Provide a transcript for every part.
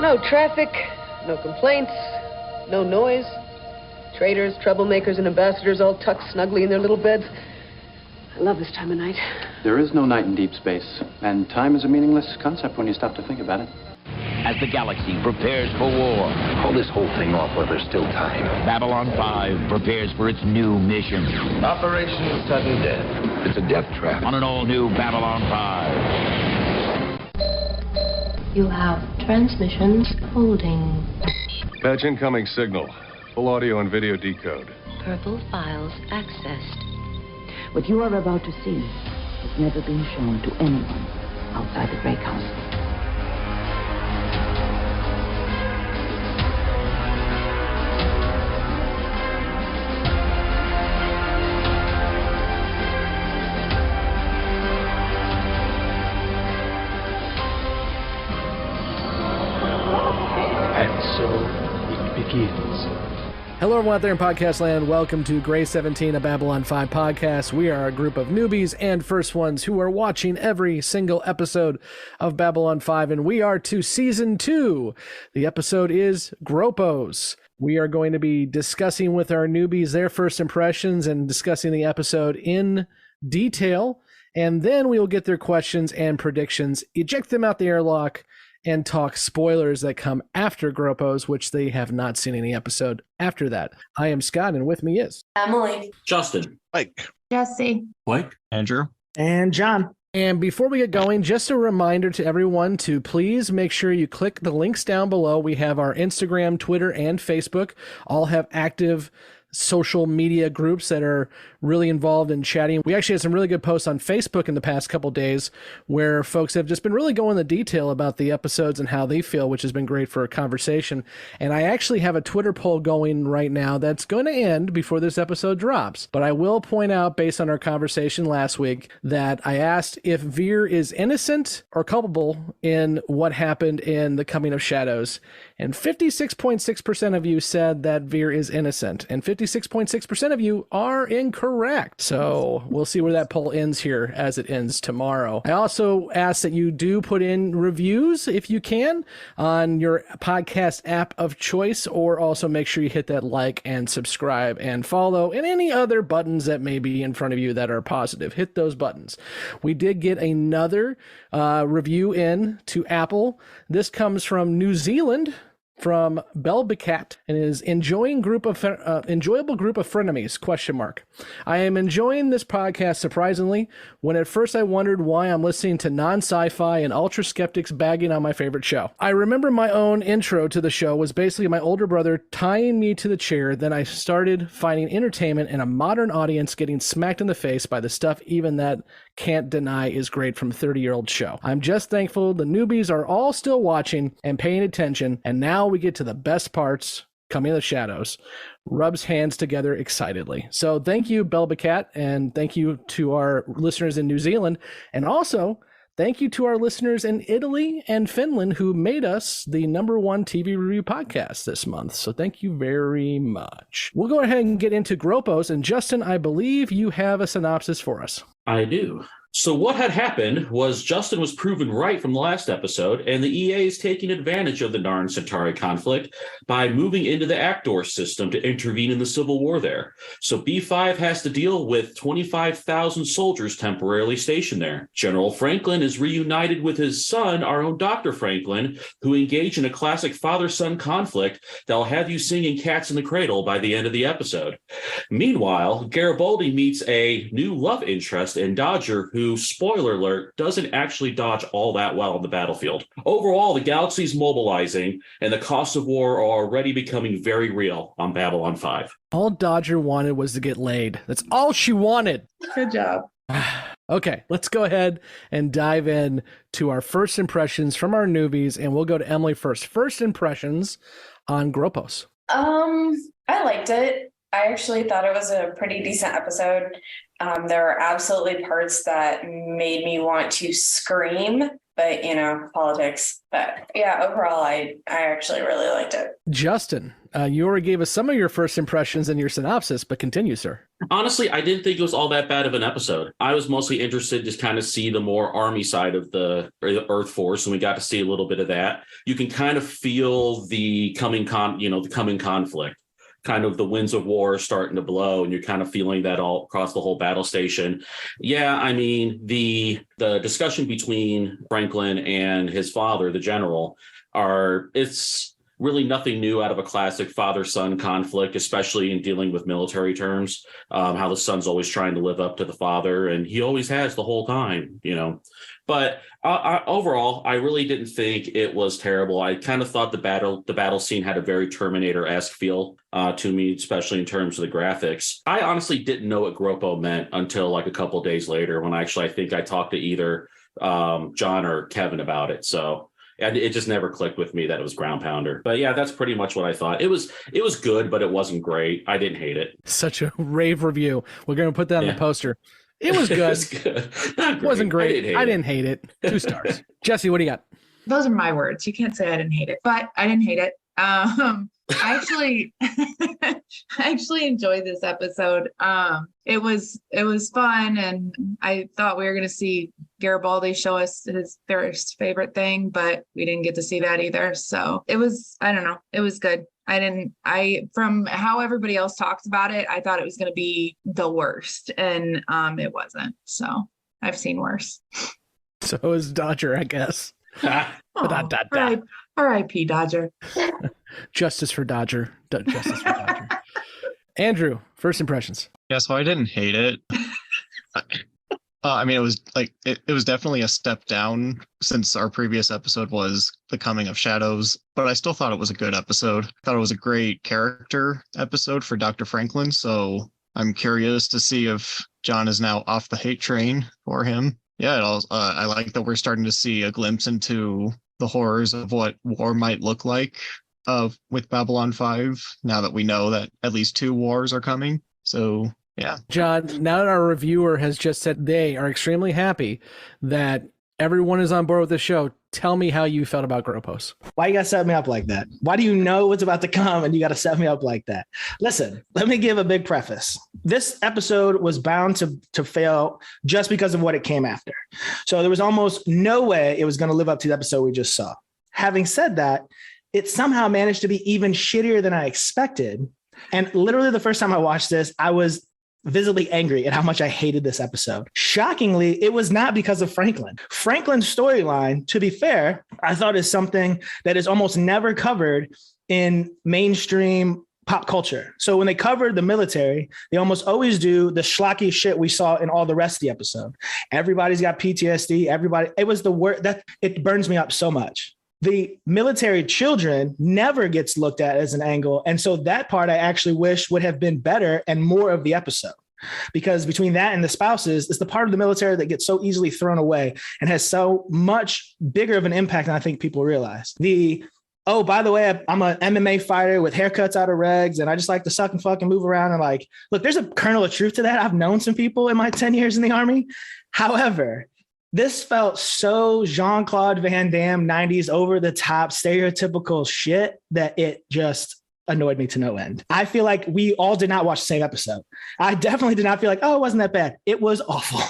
No traffic, no complaints, no noise. Traitors, troublemakers, and ambassadors all tucked snugly in their little beds. I love this time of night. There is no night in deep space, and time is a meaningless concept when you stop to think about it. As the galaxy prepares for war, Call this whole thing off while there's still time. Babylon 5 prepares for its new mission. Operation Sudden Death. It's a death trap. On an all-new Babylon 5. You have transmissions holding. Patch incoming signal. Full audio and video decode. Purple files accessed. What you are about to see has never been shown to anyone outside the Great Council. And so it begins. Hello, everyone out there in podcast land. Welcome to Gray 17, a Babylon 5 podcast. We are a group of newbies and first ones who are watching every single episode of Babylon 5, and we are to season 2. The episode is GROPOS. We are going to be discussing with our newbies their first impressions and discussing the episode in detail, and then we will get their questions and predictions, eject them out the airlock, and talk spoilers that come after GROPOS, which they have not seen any episode after that. I am Scott, and with me is Emily, Justin, Mike, Jessi, Blake, Andrew, and John. And before we get going, just a reminder to everyone to please make sure you click the links down below. We have our Instagram, Twitter, and Facebook all have active social media groups that are really involved in chatting. We actually had some really good posts on Facebook in the past couple days where folks have just been really going into detail about the episodes and how they feel, which has been great for a conversation. And I actually have a Twitter poll going right now that's going to end before this episode drops. But I will point out, based on our conversation last week, that I asked if Veer is innocent or culpable in what happened in The Coming of Shadows. And 56.6% of you said that Veer is innocent, and 56.6% of you are incorrect. So we'll see where that poll ends here as it ends tomorrow. I also ask that you do put in reviews if you can on your podcast app of choice, or also make sure you hit that like and subscribe and follow and any other buttons that may be in front of you that are positive. Hit those buttons. We did get another review in to Apple. This comes from New Zealand, from Belbicat, and is enjoyable group of frenemies, ? I am enjoying this podcast surprisingly, when at first I wondered why I'm listening to non-sci-fi and ultra skeptics bagging on my favorite show. I remember my own intro to the show was basically my older brother tying me to the chair. Then I started finding entertainment in a modern audience getting smacked in the face by the stuff even that can't deny is great from a 30-year-old show. I'm just thankful the newbies are all still watching and paying attention, and now we get to the best parts, Coming of the Shadows. Rubs hands together excitedly. So thank you, Belbicat, and thank you to our listeners in New Zealand, and also thank you to our listeners in Italy and Finland who made us the #1 TV review podcast this month. So thank you very much. We'll go ahead and get into GROPOS, and Justin, I believe you have a synopsis for us. I do. So what had happened was Justin was proven right from the last episode, and the EA is taking advantage of the Narn Centauri conflict by moving into the Actor system to intervene in the civil war there. So B5 has to deal with 25,000 soldiers temporarily stationed there. General Franklin is reunited with his son, our own Dr. Franklin, who engaged in a classic father-son conflict that'll have you singing Cats in the Cradle by the end of the episode. Meanwhile, Garibaldi meets a new love interest in Dodger, who, spoiler alert, doesn't actually dodge all that well on the battlefield. Overall, the galaxy's mobilizing, and the costs of war are already becoming very real on Babylon 5. All Dodger wanted was to get laid. That's all she wanted. Good job. Okay, let's go ahead and dive in to our first impressions from our newbies, and we'll go to Emily first. First impressions on GROPOS. I liked it. I actually thought it was a pretty decent episode. There were absolutely parts that made me want to scream but politics. But yeah, overall, I actually really liked it. Justin, you already gave us some of your first impressions in your synopsis, but continue, sir. Honestly, I didn't think it was all that bad of an episode. I was mostly interested to kind of see the more army side of the Earth Force, and we got to see a little bit of that. You can kind of feel the coming conflict, kind of the winds of war starting to blow, and you're kind of feeling that all across the whole battle station. Yeah, I mean, the discussion between Franklin and his father, the general, it's really nothing new out of a classic father-son conflict, especially in dealing with military terms, how the son's always trying to live up to the father, and he always has the whole time, But overall, I really didn't think it was terrible. I kind of thought the battle scene had a very Terminator-esque feel to me, especially in terms of the graphics. I honestly didn't know what GROPO meant until like a couple of days later, when I think I talked to either John or Kevin about it. So and it just never clicked with me that it was ground pounder. But yeah, that's pretty much what I thought. It was good, but it wasn't great. I didn't hate it. Such a rave review. We're going to put that on the poster. It was good. It was good. It wasn't great. I didn't hate it. 2 stars. Jessi, what do you got? Those are my words. You can't say I didn't hate it, but I didn't hate it. I actually enjoyed this episode. It was fun, and I thought we were going to see Garibaldi show us his favorite thing, but we didn't get to see that either. So it was good. From how everybody else talked about it, I thought it was going to be the worst, and it wasn't. So I've seen worse. So is Dodger, I guess. R.I.P. Dodger. Justice for Dodger. Justice for Dodger. Andrew, first impressions. Yeah, so I didn't hate it. I mean, it was it was definitely a step down since our previous episode was The Coming of Shadows, but I still thought it was a good episode. I thought it was a great character episode for Dr. Franklin, so I'm curious to see if John is now off the hate train for him. Yeah, I like that we're starting to see a glimpse into the horrors of what war might look like with Babylon 5, now that we know that at least 2 wars are coming. So, yeah. John, now that our reviewer has just said they are extremely happy that everyone is on board with the show, tell me how you felt about GROPOS. Why you got to set me up like that? Why do you know what's about to come and you got to set me up like that? Listen, let me give a big preface. This episode was bound to fail just because of what it came after. So there was almost no way it was going to live up to the episode we just saw. Having said that, it somehow managed to be even shittier than I expected. And literally the first time I watched this, I was visibly angry at how much I hated this episode. Shockingly, it was not because of Franklin. Franklin's storyline, to be fair, I thought is something that is almost never covered in mainstream pop culture. So when they covered the military, they almost always do the schlocky shit we saw in all the rest of the episode. Everybody's got PTSD. It was the word that it burns me up so much. The military children never gets looked at as an angle. And so that part I actually wish would have been better and more of the episode, because between that and the spouses, it's the part of the military that gets so easily thrown away and has so much bigger of an impact than I think people realize. Oh, by the way, I'm an MMA fighter with haircuts out of regs, and I just like to suck and fuck and move around. And look, there's a kernel of truth to that. I've known some people in my 10 years in the Army. However, this felt so Jean-Claude Van Damme 90s over the top stereotypical shit that it just annoyed me to no end. I feel like we all did not watch the same episode. I definitely did not feel like, oh, it wasn't that bad. It was awful.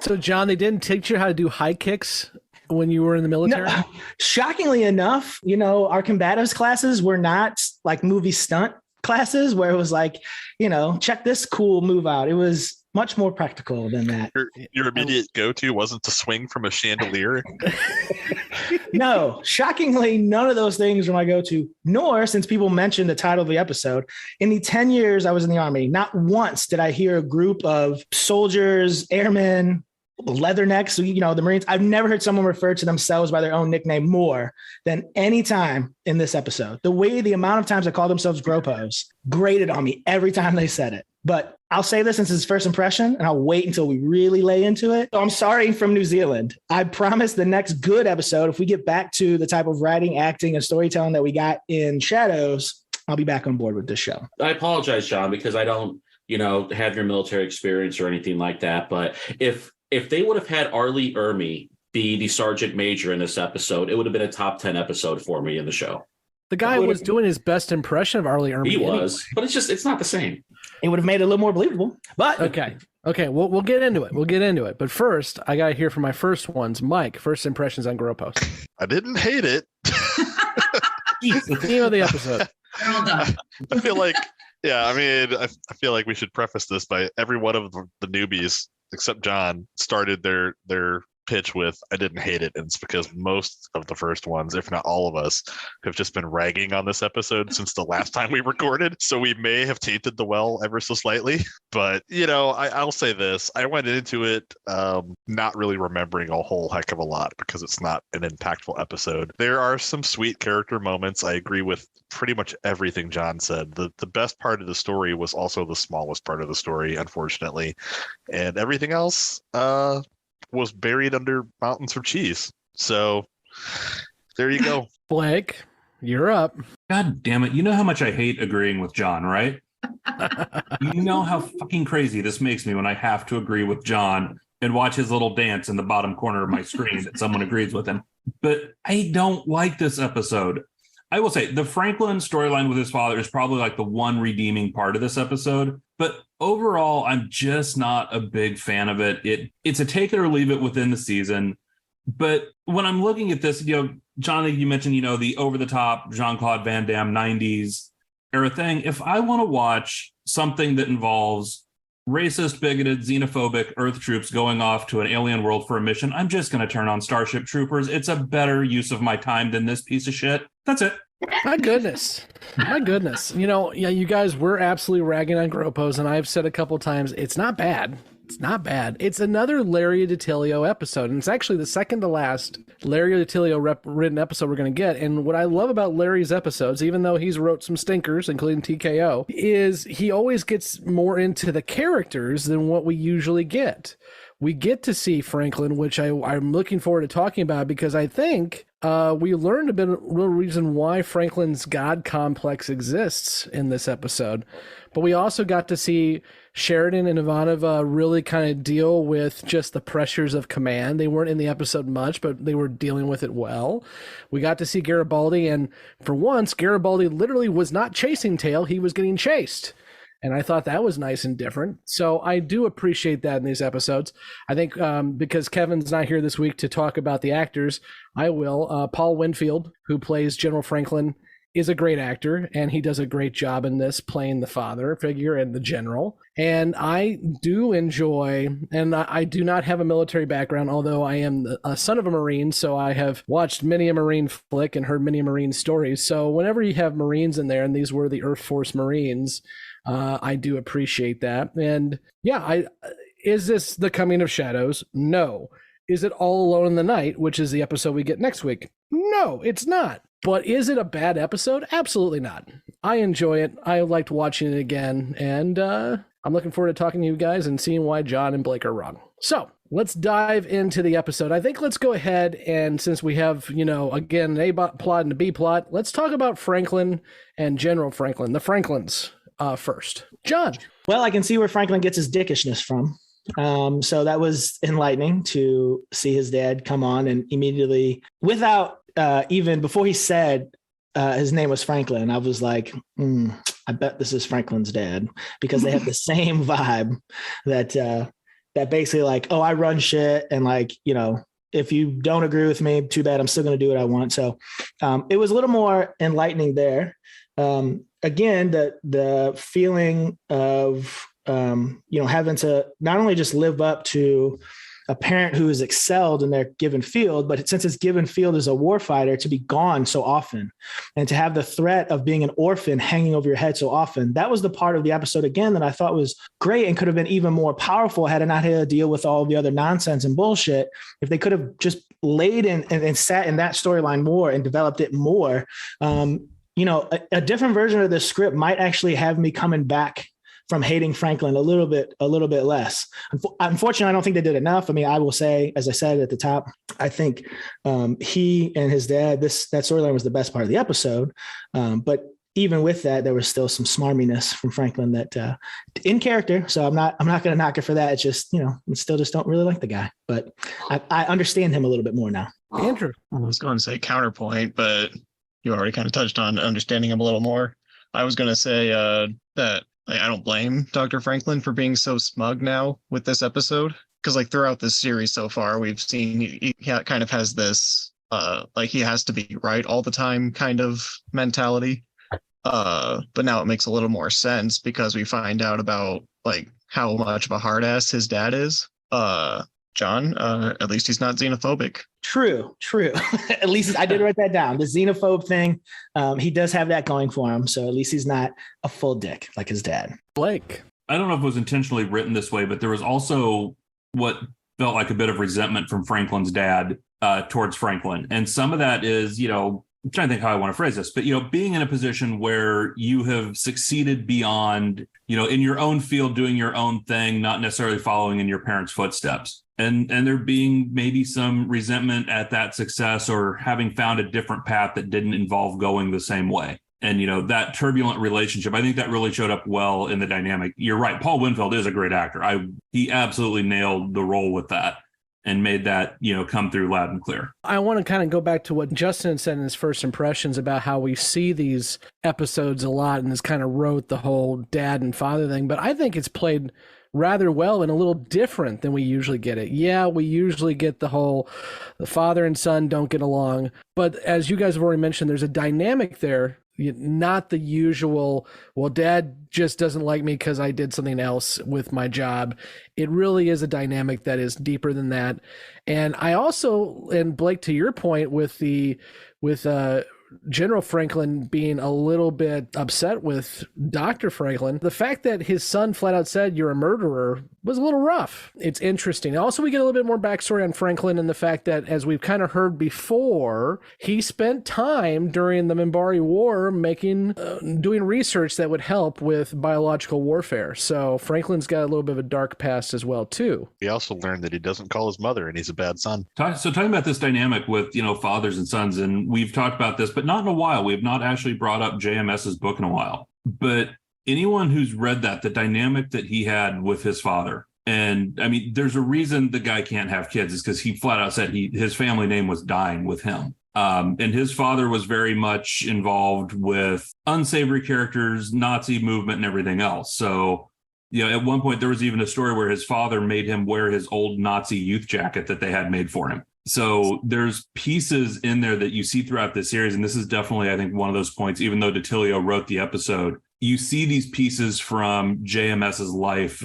So, John, they didn't teach you how to do high kicks when you were in the military? No, shockingly enough, our combatives classes were not like movie stunt classes where it was like, check this cool move out. It was much more practical than that. Your immediate go-to wasn't to swing from a chandelier? No, shockingly, none of those things were my go-to, nor, since people mentioned the title of the episode, in the 10 years I was in the Army, not once did I hear a group of soldiers, airmen, leathernecks, the Marines. I've never heard someone refer to themselves by their own nickname more than any time in this episode. The amount of times I call themselves GROPOS grated on me every time they said it. But I'll say this since it's first impression, and I'll wait until we really lay into it. So I'm sorry from New Zealand. I promise the next good episode, if we get back to the type of writing, acting, and storytelling that we got in Shadows, I'll be back on board with this show. I apologize, John, because I don't, have your military experience or anything like that. But if they would have had Arlie Ermy be the sergeant major in this episode, it would have been a top 10 episode for me in the show. The guy was doing his best impression of Arlie Ermey. He was, but it's not the same. It would have made it a little more believable. But okay, we'll get into it. We'll get into it. But first, I got to hear from my first ones. Mike, first impressions on GROPOS. I didn't hate it. The theme of the episode. Well done. I feel like, I feel like we should preface this by every one of the newbies, except John, started their pitch with I didn't hate it, and it's because most of the first ones, if not all of us, have just been ragging on this episode since the last time we recorded, so we may have tainted the well ever so slightly. But I'll say this, I went into it not really remembering a whole heck of a lot because it's not an impactful episode. There are some sweet character moments. I agree with pretty much everything John said. The best part of the story was also the smallest part of the story, unfortunately, and everything else was buried under mountains of cheese. So there you go. Blake, you're up. God damn it. You know how much I hate agreeing with John, right? You know how fucking crazy this makes me when I have to agree with John and watch his little dance in the bottom corner of my screen that someone agrees with him. But I don't like this episode. I will say the Franklin storyline with his father is probably like the one redeeming part of this episode. But overall, I'm just not a big fan of it. It's a take it or leave it within the season. But when I'm looking at this, John, you mentioned, the over-the-top Jean-Claude Van Damme 90s era thing. If I want to watch something that involves racist, bigoted, xenophobic Earth troops going off to an alien world for a mission, I'm just going to turn on Starship Troopers. It's a better use of my time than this piece of shit. That's it. My goodness. You guys were absolutely ragging on GROPOS, and I've said a couple times, it's not bad. It's not bad. It's another Larry DiTillio episode, and it's actually the second to last Larry DiTillio written episode we're going to get. And what I love about Larry's episodes, even though he's wrote some stinkers, including TKO, is he always gets more into the characters than what we usually get. We get to see Franklin, which I'm looking forward to talking about, because I think we learned a bit of real reason why Franklin's God complex exists in this episode. But we also got to see Sheridan and Ivanova really kind of deal with just the pressures of command. They weren't in the episode much, but they were dealing with it well. We got to see Garibaldi, and for once, Garibaldi literally was not chasing tail. He was getting chased. And I thought that was nice and different. So I do appreciate that in these episodes. I think because Kevin's not here this week to talk about the actors, I will. Paul Winfield, who plays General Franklin, is a great actor, and he does a great job in this, playing the father figure and the general. And I do enjoy, and I do not have a military background, although I am a son of a Marine, so I have watched many a Marine flick and heard many Marine stories. So whenever you have Marines in there, and these were the Earth Force Marines, I do appreciate that. And yeah, is this the coming of shadows? No. Is it All Alone in the Night, which is the episode we get next week? No, it's not. But is it a bad episode? Absolutely not. I enjoy it. I liked watching it again. And I'm looking forward to talking to you guys and seeing why John and Blake are wrong. So let's dive into the episode. I think let's go ahead, and since we have, again, an A plot and a B plot, let's talk about Franklin and General Franklin, the Franklins first. John. Well, I can see where Franklin gets his dickishness from. So that was enlightening to see his dad come on and immediately, without even before he said his name was Franklin, I was like, I bet this is Franklin's dad, because they have the same vibe that basically like, oh, I run shit, and like, if you don't agree with me, too bad, I'm still going to do what I want. So it was a little more enlightening there. Again, the feeling of having to not only just live up to a parent who has excelled in their given field, but since his given field is a warfighter, to be gone so often and to have the threat of being an orphan hanging over your head so often. That was the part of the episode, again, that I thought was great and could have been even more powerful had it not had to deal with all the other nonsense and bullshit. If they could have just laid in and sat in that storyline more and developed it more, a different version of this script might actually have me coming back from hating Franklin a little bit less. Unfortunately, I don't think they did enough. I mean, I will say, as I said at the top, I think he and his dad, that storyline was the best part of the episode. But even with that, there was still some smarminess from Franklin that in character. So I'm not going to knock it for that. It's just, I still just don't really like the guy, but I understand him a little bit more now. Andrew. I was going to say counterpoint, but you already kind of touched on understanding him a little more. I was going to say that I don't blame Dr. Franklin for being so smug now with this episode. Because throughout this series so far, we've seen he kind of has this he has to be right all the time kind of mentality. But now it makes a little more sense because we find out about how much of a hard ass his dad is. John, at least he's not xenophobic. True. At least I did write that down. The xenophobe thing, he does have that going for him. So at least he's not a full dick like his dad. Blake. I don't know if it was intentionally written this way, but there was also what felt like a bit of resentment from Franklin's dad towards Franklin. And some of that is, I'm trying to think how I want to phrase this, but, being in a position where you have succeeded beyond, in your own field, doing your own thing, not necessarily following in your parents' footsteps. And there being maybe some resentment at that success or having found a different path that didn't involve going the same way. And, that turbulent relationship, I think that really showed up well in the dynamic. You're right. Paul Winfield is a great actor. He absolutely nailed the role with that and made that, come through loud and clear. I want to kind of go back to what Justin said in his first impressions about how we see these episodes a lot and this kind of wrote the whole dad and father thing. But I think it's played rather well and a little different than we usually get it. Yeah, we usually get the father and son don't get along. But as you guys have already mentioned, there's a dynamic there. Not the usual, well, dad just doesn't like me because I did something else with my job. It really is a dynamic that is deeper than that. And I also, and Blake, to your point with General Franklin being a little bit upset with Dr. Franklin, the fact that his son flat out said you're a murderer was a little rough. It's interesting. Also, we get a little bit more backstory on Franklin and the fact that, as we've kind of heard before, he spent time during the Minbari War doing research that would help with biological warfare. So Franklin's got a little bit of a dark past as well, too. He also learned that he doesn't call his mother and he's a bad son. So talking about this dynamic with, fathers and sons, and we've talked about this, but not in a while. We have not actually brought up JMS's book in a while. But anyone who's read that, the dynamic that he had with his father, and I mean, there's a reason the guy can't have kids, is because he flat out said his family name was dying with him. And his father was very much involved with unsavory characters, Nazi movement, and everything else. So, at one point there was even a story where his father made him wear his old Nazi youth jacket that they had made for him. So there's pieces in there that you see throughout this series. And this is definitely, I think, one of those points, even though DiTilio wrote the episode, you see these pieces from JMS's life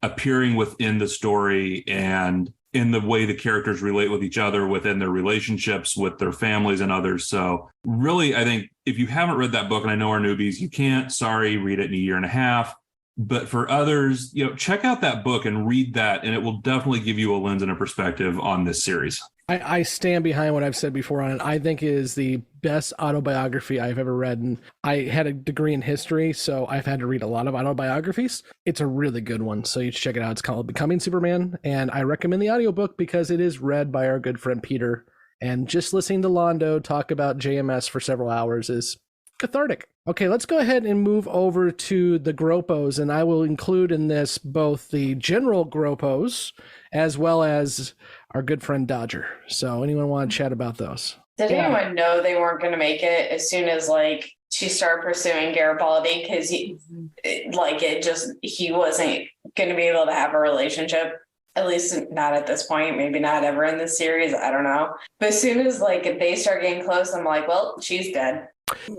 appearing within the story and in the way the characters relate with each other, within their relationships with their families and others. So really, I think if you haven't read that book, and I know our newbies, you can't, read it in a year and a half. But for others, check out that book and read that, and it will definitely give you a lens and a perspective on this series. I stand behind what I've said before on it. I think it is the best autobiography I've ever read. And I had a degree in history, so I've had to read a lot of autobiographies. It's a really good one, so you should check it out. It's called Becoming Superman, and I recommend the audiobook because it is read by our good friend Peter. And just listening to Londo talk about JMS for several hours is cathartic. Okay, let's go ahead and move over to the GROPOS, and I will include in this both the general GROPOS as well as our good friend Dodger. So anyone want to chat about those? Did anyone know they weren't going to make it as soon as she started pursuing Garibaldi? Because he wasn't going to be able to have a relationship. At least not at this point, maybe not ever in this series. I don't know. But as soon as they start getting close, I'm like, well, she's dead.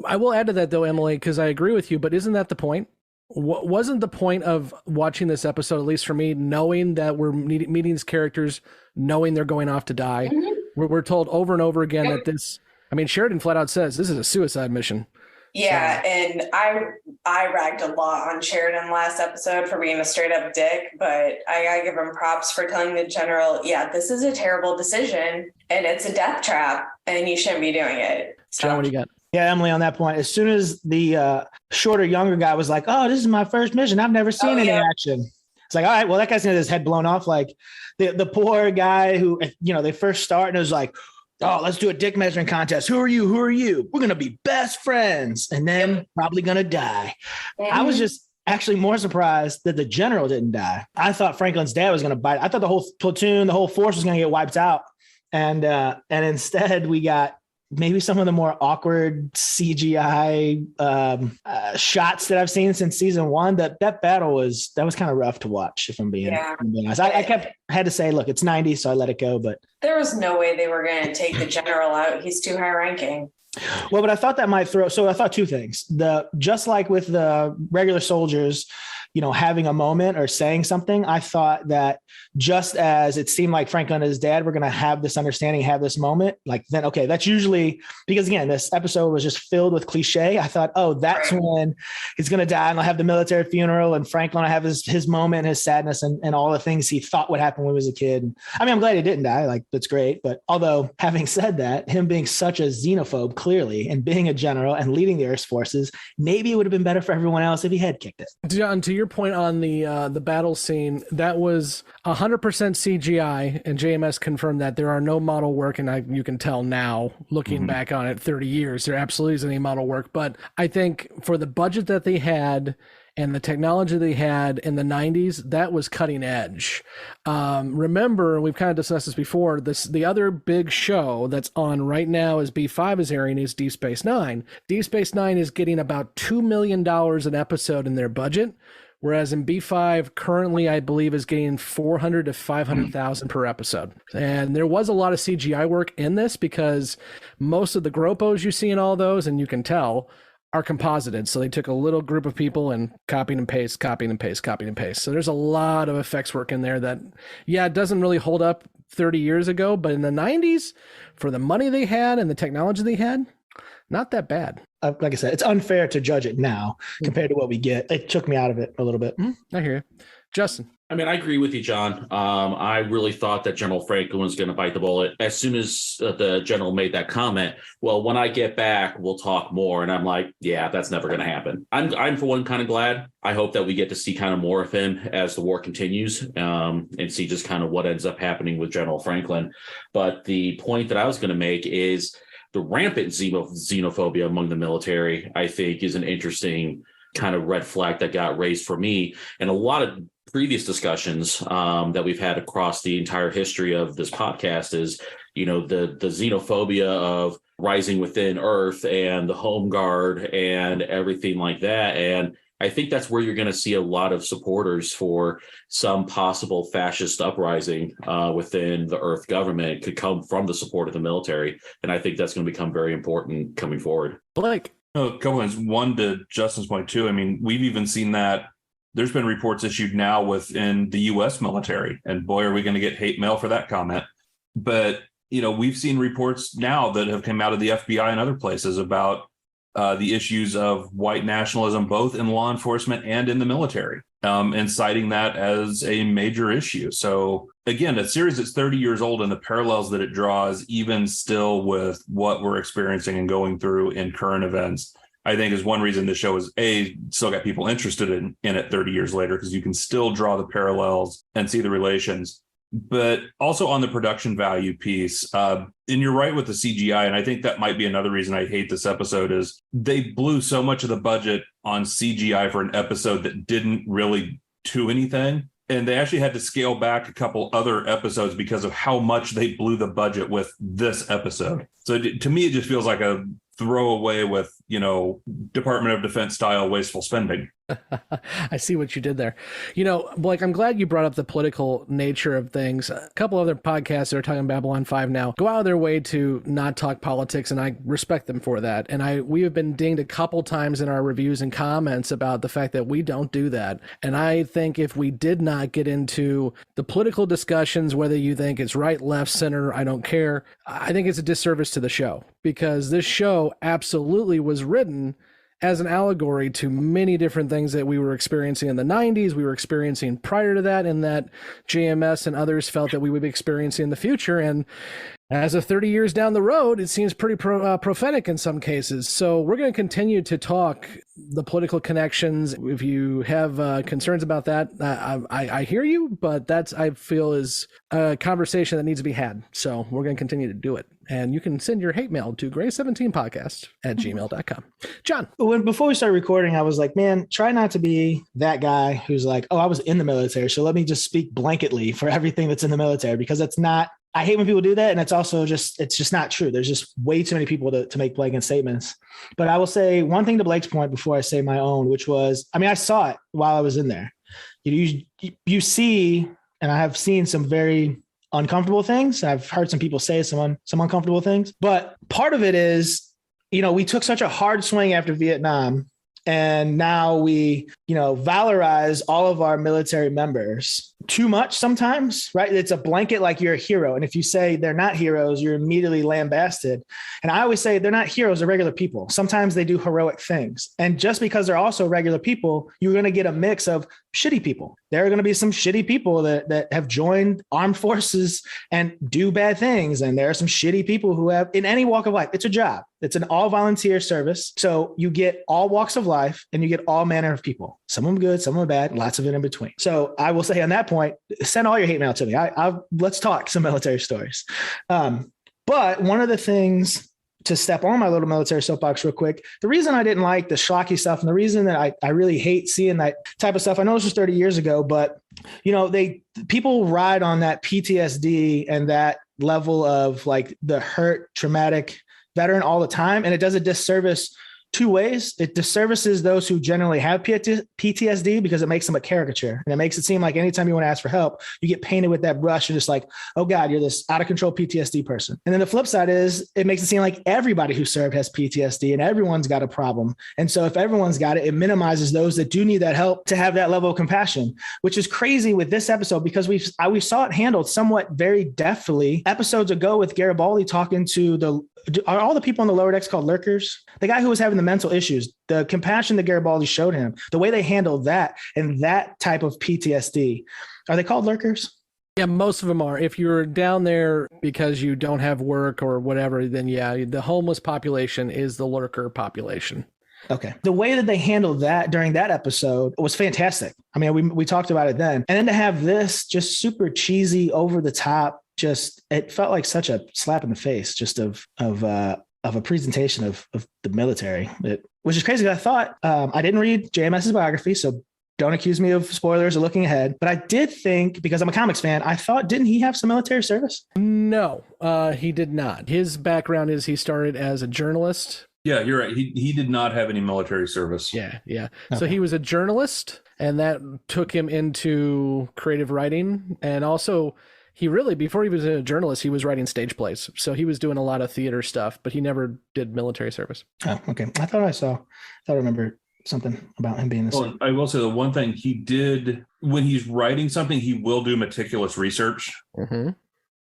I will add to that though, Emily, because I agree with you, but isn't that the point? Wasn't the point of watching this episode, at least for me, knowing that we're meeting these characters, knowing they're going off to die? Mm-hmm. We're told over and over again that Sheridan flat out says this is a suicide mission. Yeah, and I ragged a lot on Sheridan last episode for being a straight up dick, but I gotta give him props for telling the general, this is a terrible decision and it's a death trap and you shouldn't be doing it. So. John, what do you got? Yeah, Emily, on that point, as soon as the shorter, younger guy was like, oh, this is my first mission, I've never seen any action. It's like, all right, well, that guy's gonna have his head blown off. Like the poor guy who, they first start and it was like, oh, let's do a dick measuring contest. Who are you? Who are you? We're going to be best friends and then probably going to die. I was just actually more surprised that the general didn't die. I thought Franklin's dad was going to bite. I thought the whole platoon, the whole force was going to get wiped out. And instead we got maybe some of the more awkward CGI shots that I've seen since season 1. That battle was kind of rough to watch, if I'm being honest. I had to say, look, it's 90, so I let it go. But there was no way they were going to take the general out. He's too high ranking. Well, but I thought that might throw. So I thought two things. Just like with the regular soldiers, having a moment or saying something, I thought that just as it seemed like Franklin and his dad were going to have this understanding, have this moment, like then, okay, that's usually because again, this episode was just filled with cliche. I thought, oh, that's when he's going to die and I'll have the military funeral and Franklin will have his moment, his sadness and all the things he thought would happen when he was a kid. I mean, I'm glad he didn't die. Like, that's great. But although having said that, him being such a xenophobe, clearly, and being a general and leading the Earth forces, maybe it would have been better for everyone else if he had kicked it. John, to your point on the battle scene, that was 100% CGI, and JMS confirmed that there are no model work, and you can tell now, looking back on it 30 years, there absolutely isn't any model work. But I think for the budget that they had and the technology they had in the 90s, that was cutting edge. Remember, we've kind of discussed this before, the other big show that's on right now as B5 is airing is Deep Space Nine. Deep Space Nine is getting about $2 million an episode in their budget, whereas in B5 currently, I believe, is getting $400,000 to $500,000 per episode. And there was a lot of CGI work in this because most of the GROPOS you see in all those, and you can tell, are composited. So they took a little group of people and copied and paste, copied and paste, copied and paste. So there's a lot of effects work in there that, it doesn't really hold up 30 years ago, but in the 90s, for the money they had and the technology they had, not that bad. Like I said, it's unfair to judge it now compared to what we get. It took me out of it a little bit. I hear you. Justin. I mean, I agree with you, John. I really thought that General Franklin was going to bite the bullet. As soon as the general made that comment, well, when I get back, we'll talk more. And I'm like, yeah, that's never going to happen. I'm for one kind of glad. I hope that we get to see kind of more of him as the war continues and see just kind of what ends up happening with General Franklin. But the point that I was going to make is the rampant xenophobia among the military, I think, is an interesting kind of red flag that got raised for me. And a lot of previous discussions that we've had across the entire history of this podcast is, the xenophobia of rising within Earth and the Home Guard and everything like that. And I think that's where you're going to see a lot of supporters for some possible fascist uprising within the Earth government could come from the support of the military. And I think that's going to become very important coming forward. Blake. A couple things. One, to Justin's point, too. I mean, we've even seen that there's been reports issued now within the U.S. military, and boy, are we going to get hate mail for that comment. But, we've seen reports now that have come out of the FBI and other places about the issues of white nationalism, both in law enforcement and in the military, and citing that as a major issue. So again, a series that's 30 years old and the parallels that it draws, even still with what we're experiencing and going through in current events, I think is one reason the show is still got people interested in it 30 years later, because you can still draw the parallels and see the relations. But also on the production value piece, and you're right with the CGI, and I think that might be another reason I hate this episode is they blew so much of the budget on CGI for an episode that didn't really do anything. And they actually had to scale back a couple other episodes because of how much they blew the budget with this episode. So to me, it just feels like a throwaway with, Department of Defense style wasteful spending. I see what you did there. Blake, I'm glad you brought up the political nature of things. A couple other podcasts that are talking Babylon 5 now go out of their way to not talk politics, and I respect them for that. And we have been dinged a couple times in our reviews and comments about the fact that we don't do that. And I think if we did not get into the political discussions, whether you think it's right, left, center, I don't care, I think it's a disservice to the show, because this show absolutely was written as an allegory to many different things that we were experiencing in the 90s, we were experiencing prior to that, and that JMS and others felt that we would be experiencing in the future. And as of 30 years down the road, it seems pretty prophetic in some cases. So we're going to continue to talk the political connections. If you have concerns about that, I hear you, but I feel is a conversation that needs to be had. So we're going to continue to do it. And you can send your hate mail to gray17podcast@gmail.com. John. Before we started recording, I was like, man, try not to be that guy who's like, oh, I was in the military, so let me just speak blanketly for everything that's in the military, because that's not, I hate when people do that. And it's also just, it's just not true. There's just way too many people to make blanket statements. But I will say one thing to Blake's point before I say my own, which was, I mean, I saw it while I was in there. You see, and I have seen some very uncomfortable things. I've heard some people say some uncomfortable things, but part of it is, we took such a hard swing after Vietnam, and now we, valorize all of our military members too much sometimes, right? It's a blanket, like you're a hero. And if you say they're not heroes, you're immediately lambasted. And I always say they're not heroes, they're regular people. Sometimes they do heroic things. And just because they're also regular people, you're going to get a mix of shitty people. There are going to be some shitty people that have joined armed forces and do bad things. And there are some shitty people who have, in any walk of life, it's a job. It's an all volunteer service. So you get all walks of life and you get all manner of people. Some of them good, some of them bad, lots of it in between. So I will say on that point, send all your hate mail to me. Let's talk some military stories. But one of the things, to step on my little military soapbox real quick, the reason I didn't like the schlocky stuff and the reason that I really hate seeing that type of stuff, I know this was 30 years ago, but people ride on that PTSD and that level of like the hurt, traumatic veteran all the time. And it does a disservice two ways. It disservices those who generally have PTSD because it makes them a caricature. And it makes it seem like anytime you want to ask for help, you get painted with that brush and just like, oh God, you're this out of control PTSD person. And then the flip side is it makes it seem like everybody who served has PTSD and everyone's got a problem. And so if everyone's got it, it minimizes those that do need that help to have that level of compassion, which is crazy with this episode because we saw it handled somewhat very deftly episodes ago with Garibaldi talking to are all the people on the lower decks called lurkers? The guy who was having the mental issues, the compassion that Garibaldi showed him, the way they handled that and that type of PTSD, are they called lurkers? Yeah, most of them are. If you're down there because you don't have work or whatever, then yeah, the homeless population is the lurker population. Okay. The way that they handled that during that episode was fantastic. I mean, we talked about it then. And then to have this just super cheesy, over the top, it felt like such a slap in the face just of a presentation of the military, which is crazy. I thought I didn't read JMS's biography, so don't accuse me of spoilers or looking ahead. But I did think, because I'm a comics fan, I thought, didn't he have some military service? No, he did not. His background is he started as a journalist. Yeah, you're right. He did not have any military service. Yeah. Okay. So he was a journalist, and that took him into creative writing, and also before he was a journalist, he was writing stage plays. So he was doing a lot of theater stuff, but he never did military service. Oh, okay. I remember something about him being this. Well, I will say the one thing he did when he's writing something, he will do meticulous research. Mm-hmm.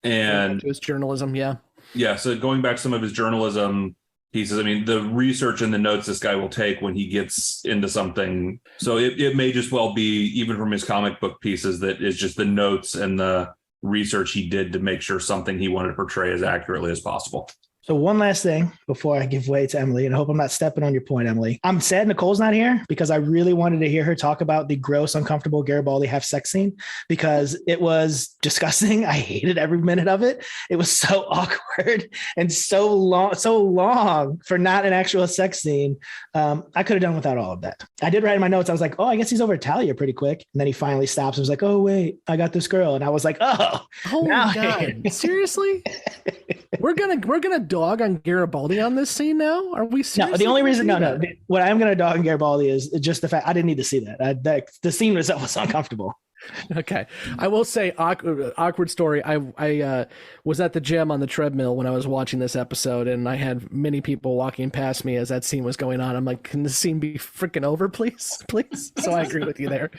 And his journalism. Yeah. Yeah. So going back to some of his journalism pieces, I mean, the research and the notes this guy will take when he gets into something. So it may just well be, even from his comic book pieces, that is just the notes and the research he did to make sure something he wanted to portray as accurately as possible. So one last thing before I give way to Emily, and I hope I'm not stepping on your point, Emily. I'm sad Nicole's not here because I really wanted to hear her talk about the gross, uncomfortable Garibaldi sex scene because it was disgusting. I hated every minute of it. It was so awkward and so long for not an actual sex scene. I could have done without all of that. I did write in my notes. I was like, oh, I guess he's over at Talia pretty quick. And then he finally stops and was like, oh, wait, I got this girl. And I was like, oh my God. Seriously? We're gonna dog on Garibaldi on this scene now? Are we serious? No, the only reason, no. What I'm gonna dog on Garibaldi is just the fact I didn't need to see that. The scene was uncomfortable. Okay. I will say awkward story. I was at the gym on the treadmill when I was watching this episode, and I had many people walking past me as that scene was going on. I'm like, can this scene be freaking over, please? So I agree with you there.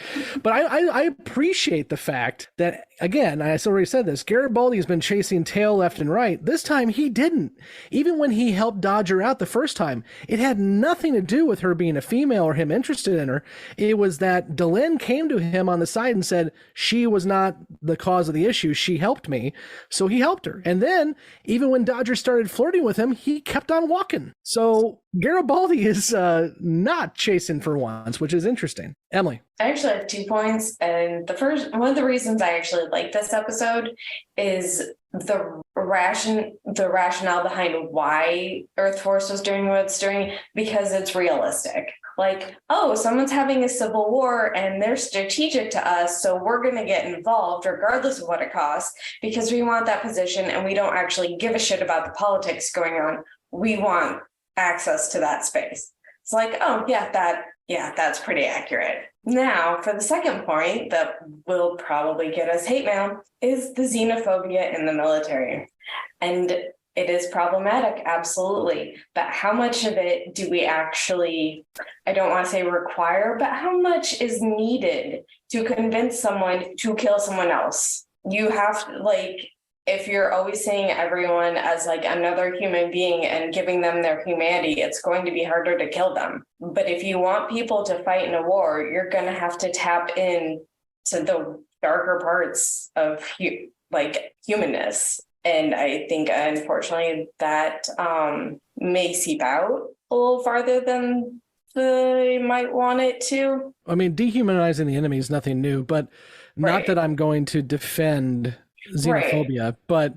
But I appreciate the fact that, again, I already said this, Garibaldi has been chasing tail left and right. This time he didn't. Even when he helped dodge her out the first time, it had nothing to do with her being a female or him interested in her. It was that Delenn came to him on the side and said she was not the cause of the issue. She helped me. So he helped her. And then even when Dodger started flirting with him, he kept on walking. So Garibaldi is not chasing for once, which is interesting. Emily. I actually have 2 points. And one of the reasons I actually like this episode is the rationale behind why Earth Force was doing what it's doing, because it's realistic. Like, oh, someone's having a civil war and they're strategic to us, so we're going to get involved regardless of what it costs because we want that position and we don't actually give a shit about the politics going on. We want access to that space. It's like, oh, that's pretty accurate. Now, for the second point that will probably get us hate mail is the xenophobia in the military. And it is problematic, absolutely. But how much of it do we actually, I don't want to say require, but how much is needed to convince someone to kill someone else? You have to, like, if you're always seeing everyone as like another human being and giving them their humanity, it's going to be harder to kill them. But if you want people to fight in a war, you're going to have to tap in to the darker parts of humanness. And I think, unfortunately, that may seep out a little farther than they might want it to. I mean, dehumanizing the enemy is nothing new, but not that I'm going to defend xenophobia, but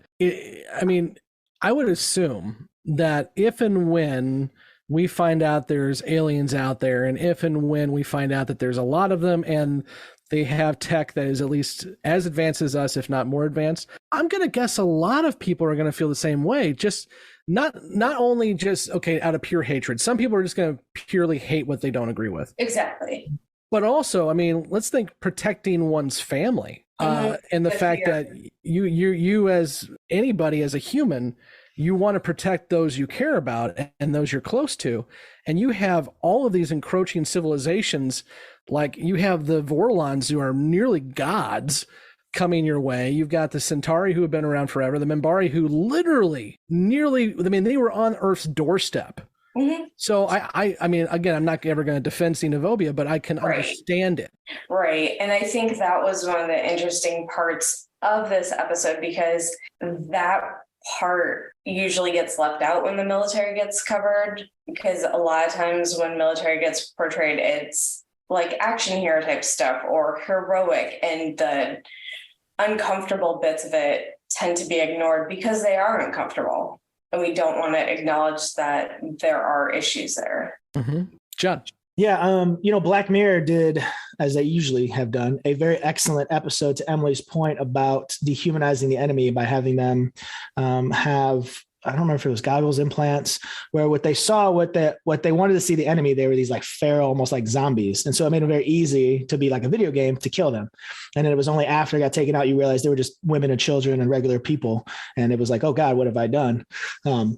I would assume that if and when we find out there's aliens out there, and if and when we find out that there's a lot of them and they have tech that is at least as advanced as us, if not more advanced, I'm going to guess a lot of people are going to feel the same way. Just not only just, okay, out of pure hatred. Some people are just going to purely hate what they don't agree with. Exactly. But also, I mean, let's think protecting one's family. And the fact that you as anybody, as a human, you want to protect those you care about and those you're close to. And you have all of these encroaching civilizations, like you have the Vorlons who are nearly gods coming your way. You've got the Centauri who have been around forever, the Minbari who they were on Earth's doorstep. Mm-hmm. So I mean, again, I'm not ever going to defend xenophobia, but I can understand it. Right. And I think that was one of the interesting parts of this episode, because that part usually gets left out when the military gets covered, because a lot of times when military gets portrayed, it's like action hero type stuff or heroic, and the uncomfortable bits of it tend to be ignored because they are uncomfortable. And we don't want to acknowledge that there are issues there. Mm-hmm. John. Yeah, Black Mirror did, as they usually have done, a very excellent episode to Emily's point about dehumanizing the enemy by having them have, I don't remember if it was goggles, implants, where what they wanted to see the enemy, they were these like feral, almost like zombies. And so it made it very easy to be like a video game to kill them. And then it was only after it got taken out, you realized they were just women and children and regular people. And it was like, oh God, what have I done? And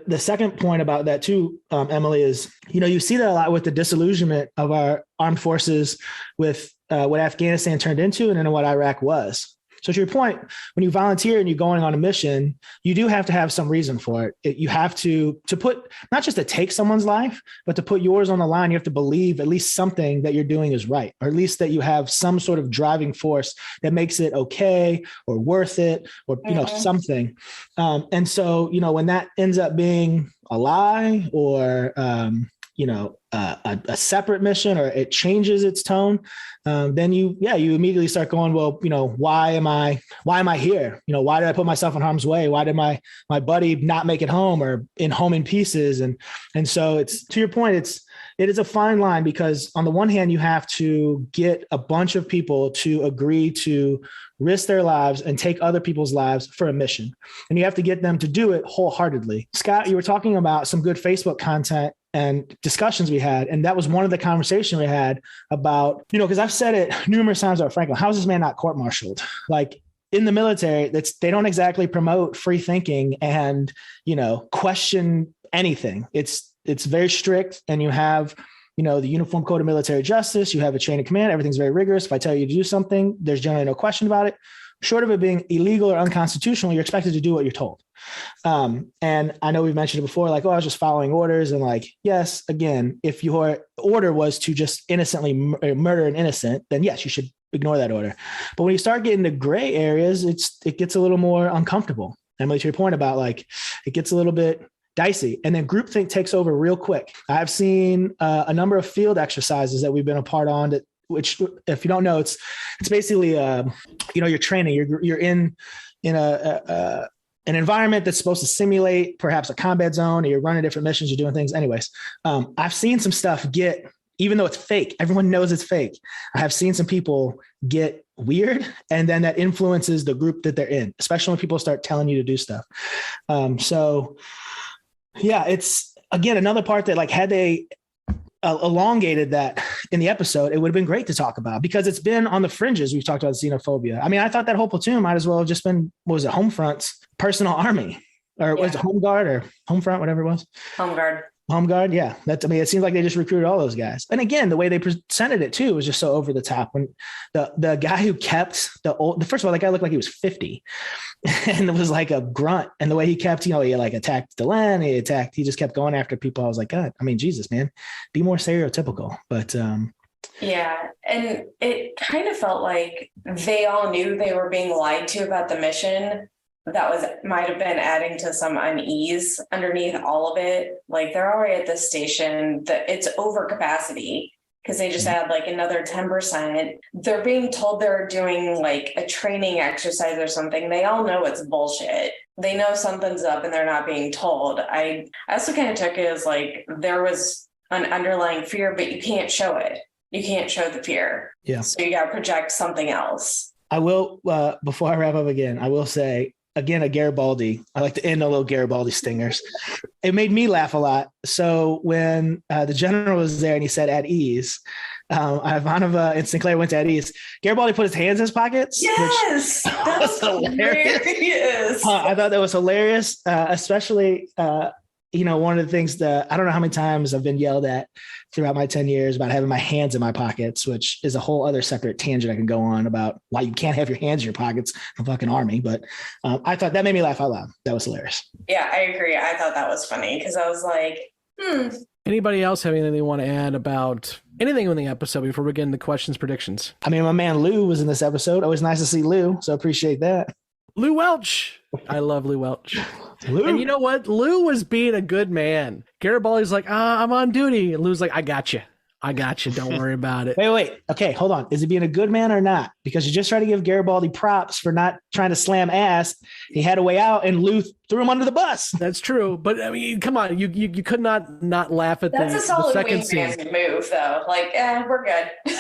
the second point about that too, Emily, is, you see that a lot with the disillusionment of our armed forces with what Afghanistan turned into and then what Iraq was. So to your point, when you volunteer and you're going on a mission, you do have to have some reason for it. You have to put, not just to take someone's life, but to put yours on the line. You have to believe at least something that you're doing is right, or at least that you have some sort of driving force that makes it okay or worth it, or, something. And so, when that ends up being a lie or, a separate mission, or it changes its tone, then you immediately start going, well, why am I here? Why did I put myself in harm's way? Why did my buddy not make it home, or in home in pieces? And so it's, to your point, it is a fine line, because on the one hand, you have to get a bunch of people to agree to risk their lives and take other people's lives for a mission. And you have to get them to do it wholeheartedly. Scott, you were talking about some good Facebook content and discussions we had. And that was one of the conversations we had about, because I've said it numerous times about Franklin, how is this man not court-martialed? Like, in the military, they don't exactly promote free thinking and, question anything. It's very strict, and you have, the Uniform Code of Military Justice, you have a chain of command, everything's very rigorous. If I tell you to do something, there's generally no question about it. Short of it being illegal or unconstitutional, you're expected to do what you're told. And I know we've mentioned it before, like, oh, I was just following orders. And like, yes, again, if your order was to just innocently murder an innocent, then yes, you should ignore that order. But when you start getting to gray areas, it gets a little more uncomfortable. Emily, to your point about, like, it gets a little bit dicey. And then groupthink takes over real quick. I've seen a number of field exercises that we've been a part on that, which, if you don't know, it's basically you're training. You're in an environment that's supposed to simulate perhaps a combat zone, or you're running different missions, you're doing things. Anyways, I've seen some stuff even though it's fake, everyone knows it's fake. I have seen some people get weird, and then that influences the group that they're in, especially when people start telling you to do stuff. So yeah, it's again, another part that, like, had they elongated that in the episode, it would have been great to talk about, because it's been on the fringes. We've talked about xenophobia. I mean, I thought that whole platoon might as well have just been, what was it, Homefront's personal army, or was it Home Guard or Homefront, whatever it was? Home Guard. Yeah. It seems like they just recruited all those guys. And again, the way they presented it too was just so over the top. When the guy who kept first of all, that guy looked like he was 50 and it was like a grunt. And the way he kept, he like attacked Delenn, he just kept going after people. I was like, God, I mean, Jesus, man, be more stereotypical. But, yeah. And it kind of felt like they all knew they were being lied to about the mission. That might have been adding to some unease underneath all of it. Like, they're already at this station that it's over capacity because they just add like another 10%. They're being told they're doing like a training exercise or something. They all know it's bullshit. They know something's up and they're not being told. I also kind of took it as like there was an underlying fear, but you can't show it. You can't show the fear. Yeah. So you got to project something else. I will, before I wrap up again, I will say, again, a Garibaldi. I like to end a little Garibaldi stingers. It made me laugh a lot. So when the general was there and he said at ease, Ivanova and Sinclair went to at ease. Garibaldi put his hands in his pockets. Yes, that was hilarious. I thought that was hilarious, especially one of the things that I don't know how many times I've been yelled at throughout my 10 years about having my hands in my pockets, which is a whole other separate tangent I can go on about why you can't have your hands in your pockets in the fucking army. But I thought that made me laugh out loud. That was hilarious. Yeah, I agree. I thought that was funny because I was like, Anybody else have anything they want to add about anything in the episode before we get into questions, predictions? I mean, my man Lou was in this episode. Always nice to see Lou, so appreciate that. Lou Welch. I love Lou Welch. And you know what? Lou was being a good man. Garibaldi's like, I'm on duty. And Lou's like, I got you. Don't worry about it. Wait. Okay, hold on. Is he being a good man or not? Because you just tried to give Garibaldi props for not trying to slam ass. He had a way out, and Lou threw him under the bus. That's true. But, I mean, come on. You could not laugh at That's a solid the second scene. Move, though. Like, we're good.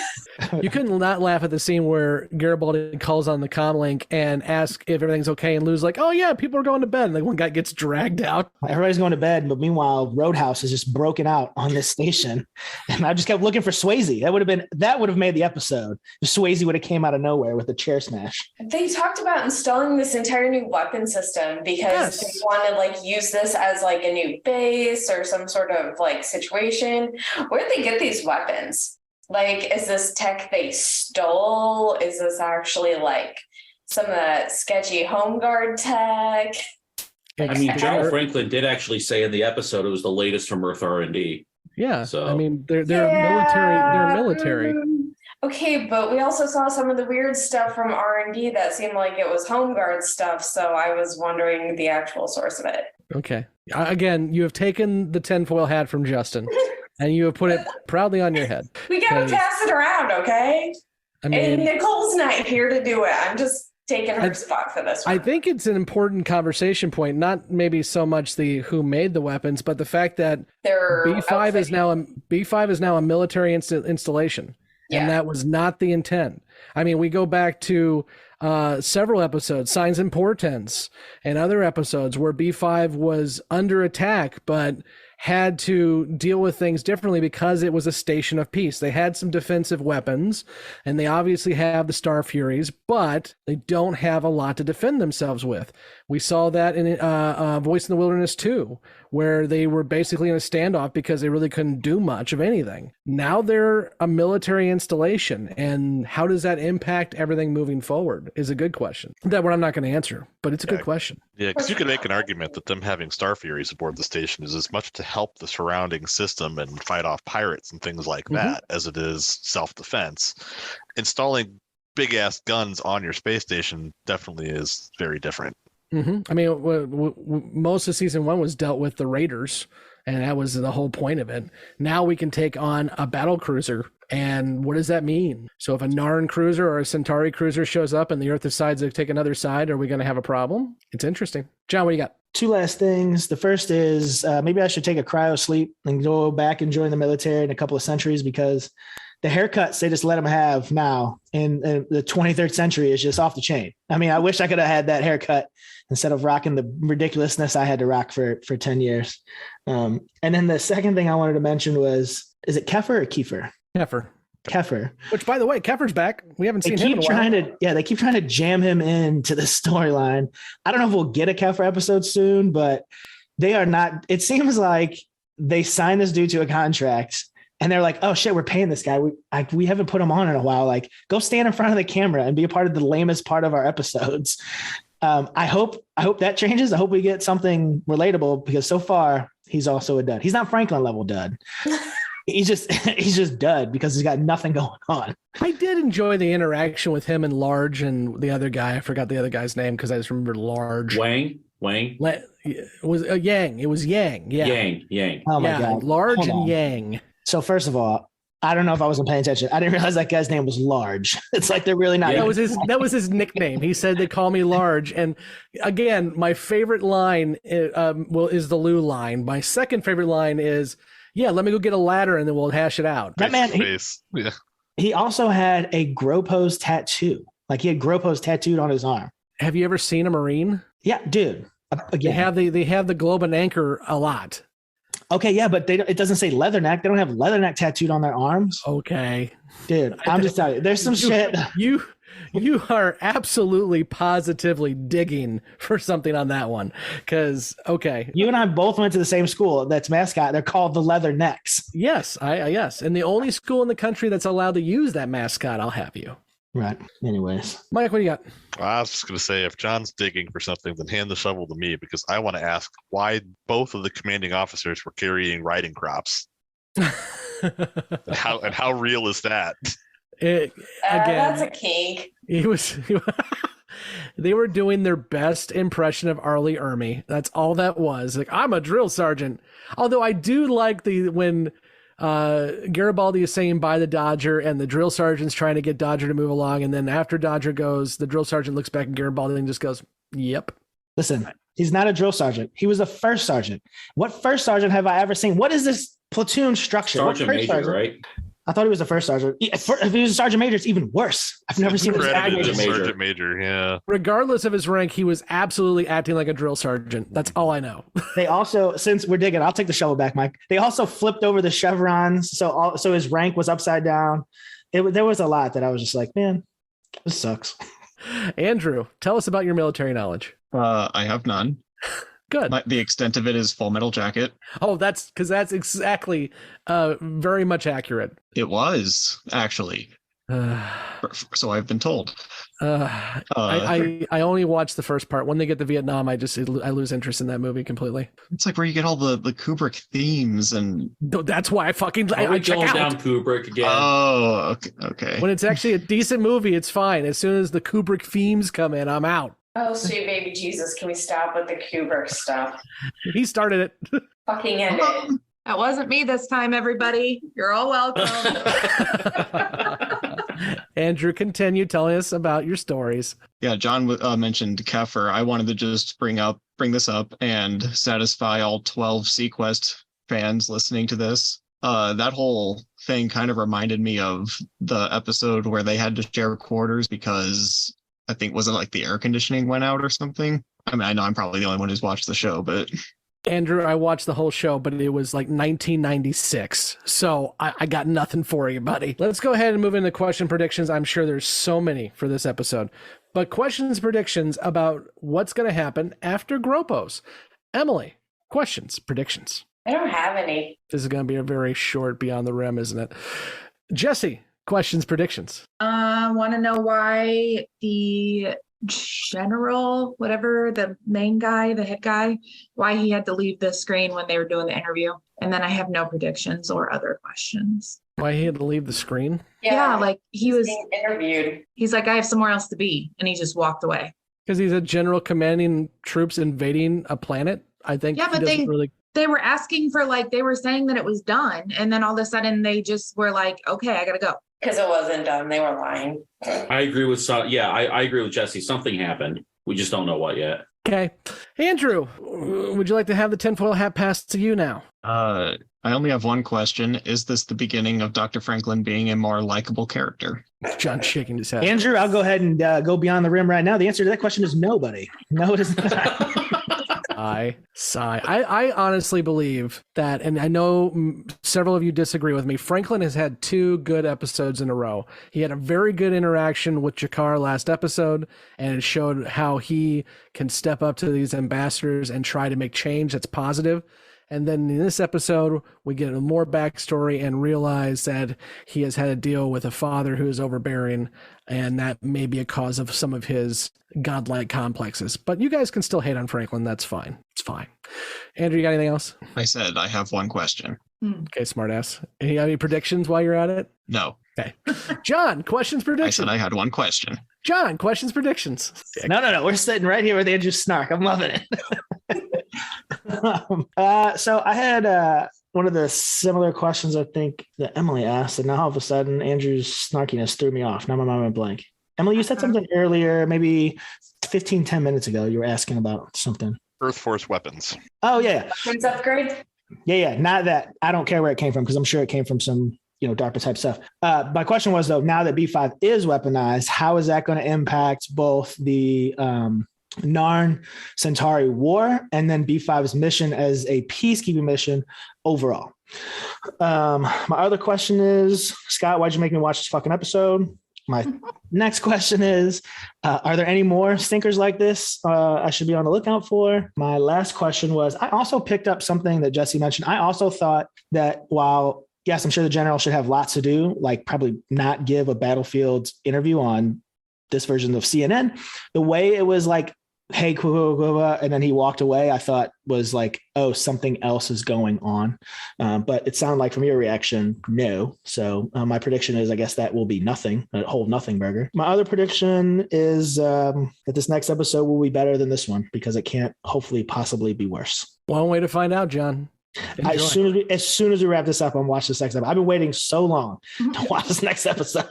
You couldn't not laugh at the scene where Garibaldi calls on the comlink and asks if everything's okay, and Lou's like, oh yeah, people are going to bed, and like one guy gets dragged out. Everybody's going to bed, but meanwhile Roadhouse is just broken out on this station, and I just kept looking for Swayze. That would have made the episode if Swayze would have came out of nowhere with a chair smash. They talked about installing this entire new weapon system because they want to like use this as like a new base or some sort of like situation. Where did they get these weapons? Like, is this tech they stole? Is this actually like some of that sketchy Home Guard tech? I mean, General Franklin did actually say in the episode it was the latest from Earth R&D. Yeah, so I mean, they're military. They're military. Okay, but we also saw some of the weird stuff from R&D that seemed like it was Home Guard stuff. So I was wondering the actual source of it. Okay. Again, you have taken the tinfoil hat from Justin. And you have put it proudly on your head. We got to pass it around, okay? I mean, and Nicole's not here to do it. I'm just taking her spot for this one. I think it's an important conversation point, not maybe so much the who made the weapons, but the fact that B5 is now a military installation. Yeah. And that was not the intent. I mean, we go back to several episodes, Signs and Portents, and other episodes where B5 was under attack, but had to deal with things differently because it was a station of peace. They had some defensive weapons, and they obviously have the Star Furies, but they don't have a lot to defend themselves with. We saw that in Voice in the Wilderness 2, where they were basically in a standoff because they really couldn't do much of anything. Now they're a military installation, and how does that impact everything moving forward is a good question that I'm not going to answer, but it's a good question. Yeah, because you could make an argument that them having Star Furies aboard the station is as much to help the surrounding system and fight off pirates and things like that as it is self-defense. Installing big-ass guns on your space station definitely is very different. I mean, most of season 1 was dealt with the Raiders, and that was the whole point of it. Now we can take on a battle cruiser. And what does that mean? So if a Narn cruiser or a Centauri cruiser shows up and the Earth decides to take another side, are we going to have a problem? It's interesting. John, what do you got? 2 last things. The first is maybe I should take a cryo sleep and go back and join the military in a couple of centuries, because the haircuts they just let them have now in the 23rd century is just off the chain. I mean, I wish I could have had that haircut instead of rocking the ridiculousness I had to rock for 10 years. And then the second thing I wanted to mention was, is it Kefir or Kiefer? Kefir. Which, by the way, Kefir's back. We haven't seen him in a while. They keep trying to jam him into the storyline. I don't know if we'll get a Kefir episode soon, but they are not. It seems like they signed this dude to a contract and they're like, oh shit, we're paying this guy. We haven't put him on in a while. Like, go stand in front of the camera and be a part of the lamest part of our episodes. I hope that changes. I hope we get something relatable, because so far he's also a dud. He's not Franklin level dud. He's just dud because he's got nothing going on. I did enjoy the interaction with him and Large and the other guy. I forgot the other guy's name because I just remember Large. Wang. It was Yang. It was Yang. Yeah. Yang. Oh my God. Large and Yang. So first of all, I don't know if I wasn't paying attention. I didn't realize that guy's name was Large. It's like they're really not. Yeah, that was his nickname. He said they call me Large. And again, my favorite line is the Lou line. My second favorite line is, yeah, let me go get a ladder and then we'll hash it out. That man, he also had a GROPOS tattoo. Like, he had GROPOS tattooed on his arm. Have you ever seen a Marine? Yeah, dude. Again. They have the globe and anchor a lot. Okay, yeah, but it doesn't say Leatherneck. They don't have Leatherneck tattooed on their arms. Okay. Dude, I'm just telling you, there's some shit. You are absolutely positively digging for something on that one. Because, okay. You and I both went to the same school that's mascot. They're called the Leathernecks. Yes, yes. And the only school in the country that's allowed to use that mascot, I'll have you. Right. Anyways. Mike, what do you got? I was just going to say, if John's digging for something, then hand the shovel to me, because I want to ask why both of the commanding officers were carrying riding crops. and how real is that? Again, that's a kink. They were doing their best impression of Arlie Ermy. That's all that was. Like, I'm a drill sergeant. Although I do like when Garibaldi is saying bye the Dodger and the drill sergeant's trying to get Dodger to move along, and then after Dodger goes, the drill sergeant looks back at Garibaldi and just goes, yep. Listen, he's not a drill sergeant. He was a first sergeant. What first sergeant have I ever seen? What is this platoon structure? Sergeant major, right? I thought he was a first sergeant. If he was a sergeant major, it's even worse. I've never seen a sergeant major. Yeah. Regardless of his rank, he was absolutely acting like a drill sergeant. That's all I know. They also, since we're digging, I'll take the shovel back, Mike. They also flipped over the chevrons, so his rank was upside down. There was a lot that I was just like, man, this sucks. Andrew, tell us about your military knowledge. I have none. Good. The extent of it is Full Metal Jacket. Oh, that's exactly very much accurate. It was, actually. So I've been told. I only watched the first part. When they get to Vietnam, I lose interest in that movie completely. It's like where you get all the Kubrick themes, and that's why I check out. Down Kubrick again. Oh, okay. When it's actually a decent movie, it's fine. As soon as the Kubrick themes come in, I'm out. Oh, sweet baby Jesus, can we stop with the Kubrick stuff? He started it. Fucking end it. That wasn't me this time, everybody. You're all welcome. Andrew, continue telling us about your stories. Yeah, John mentioned Kefir. I wanted to just bring this up and satisfy all 12 Sequest fans listening to this. That whole thing kind of reminded me of the episode where they had to share quarters because I think, was it like the air conditioning went out or something? I mean, I know I'm probably the only one who's watched the show, but... Andrew, I watched the whole show, but it was like 1996. So I got nothing for you, buddy. Let's go ahead and move into question predictions. I'm sure there's so many for this episode. But questions, predictions about what's going to happen after GROPOS. Emily, questions, predictions. I don't have any. This is going to be a very short Beyond the Rim, isn't it? Jessi, questions, predictions. I want to know why the general, whatever, the main guy, the head guy, why he had to leave the screen when they were doing the interview. And then I have no predictions or other questions. Why he had to leave the screen? Yeah, like he was being interviewed. He's like, I have somewhere else to be. And he just walked away. Because he's a general commanding troops invading a planet. I think. Yeah, but they were asking for they were saying that it was done, and then all of a sudden they just were like, "Okay, I gotta go." Because it wasn't done. They were lying. I agree with I agree with Jessi. Something happened. We just don't know what yet. Okay. Andrew, would you like to have the tinfoil hat passed to you now? I only have one question. Is this the beginning of Dr. Franklin being a more likable character? John shaking his head. Andrew, I'll go ahead and go beyond the rim right now. The answer to that question is no, buddy. No, it is not. I honestly believe that, and I know several of you disagree with me, Franklin has had 2 good episodes in a row. He had a very good interaction with Jakar last episode, and it showed how he can step up to these ambassadors and try to make change that's positive. And then in this episode, we get a more backstory and realize that he has had to deal with a father who is overbearing, and that may be a cause of some of his godlike complexes. But you guys can still hate on Franklin. That's fine. It's fine. Andrew, you got anything else? I said I have one question. Okay, smartass. Any predictions while you're at it? No. Okay. John, questions, predictions. I said I had one question. John, questions, predictions. No. We're sitting right here with Andrew Snark. I'm loving it. So I had one of the similar questions I think that Emily asked, and now all of a sudden Andrew's snarkiness threw me off. Now my mind went blank. Emily, you said something earlier, maybe 10 minutes ago. You were asking about something. Earth Force weapons. Oh, yeah. Weapons upgrade? Yeah. Not that. I don't care where it came from because I'm sure it came from some DARPA type stuff. My question was, though, now that B5 is weaponized, how is that going to impact both the Narn Centauri war and then B5's mission as a peacekeeping mission overall? My other question is, Scott, why'd you make me watch this fucking episode? My next question is, are there any more stinkers like this I should be on the lookout for? My last question was, I also picked up something that Jessi mentioned. I also thought that while, yes, I'm sure the general should have lots to do, like probably not give a battlefield interview on this version of CNN, the way it was like, hey, and then he walked away, I thought was like, oh, something else is going on. But it sounded like from your reaction, no. So my prediction is, I guess that will be nothing, a whole nothing burger. My other prediction is that this next episode will be better than this one because it can't hopefully possibly be worse. One way to find out, John. As soon as we wrap this up and watch this next episode. I've been waiting so long to watch this next episode.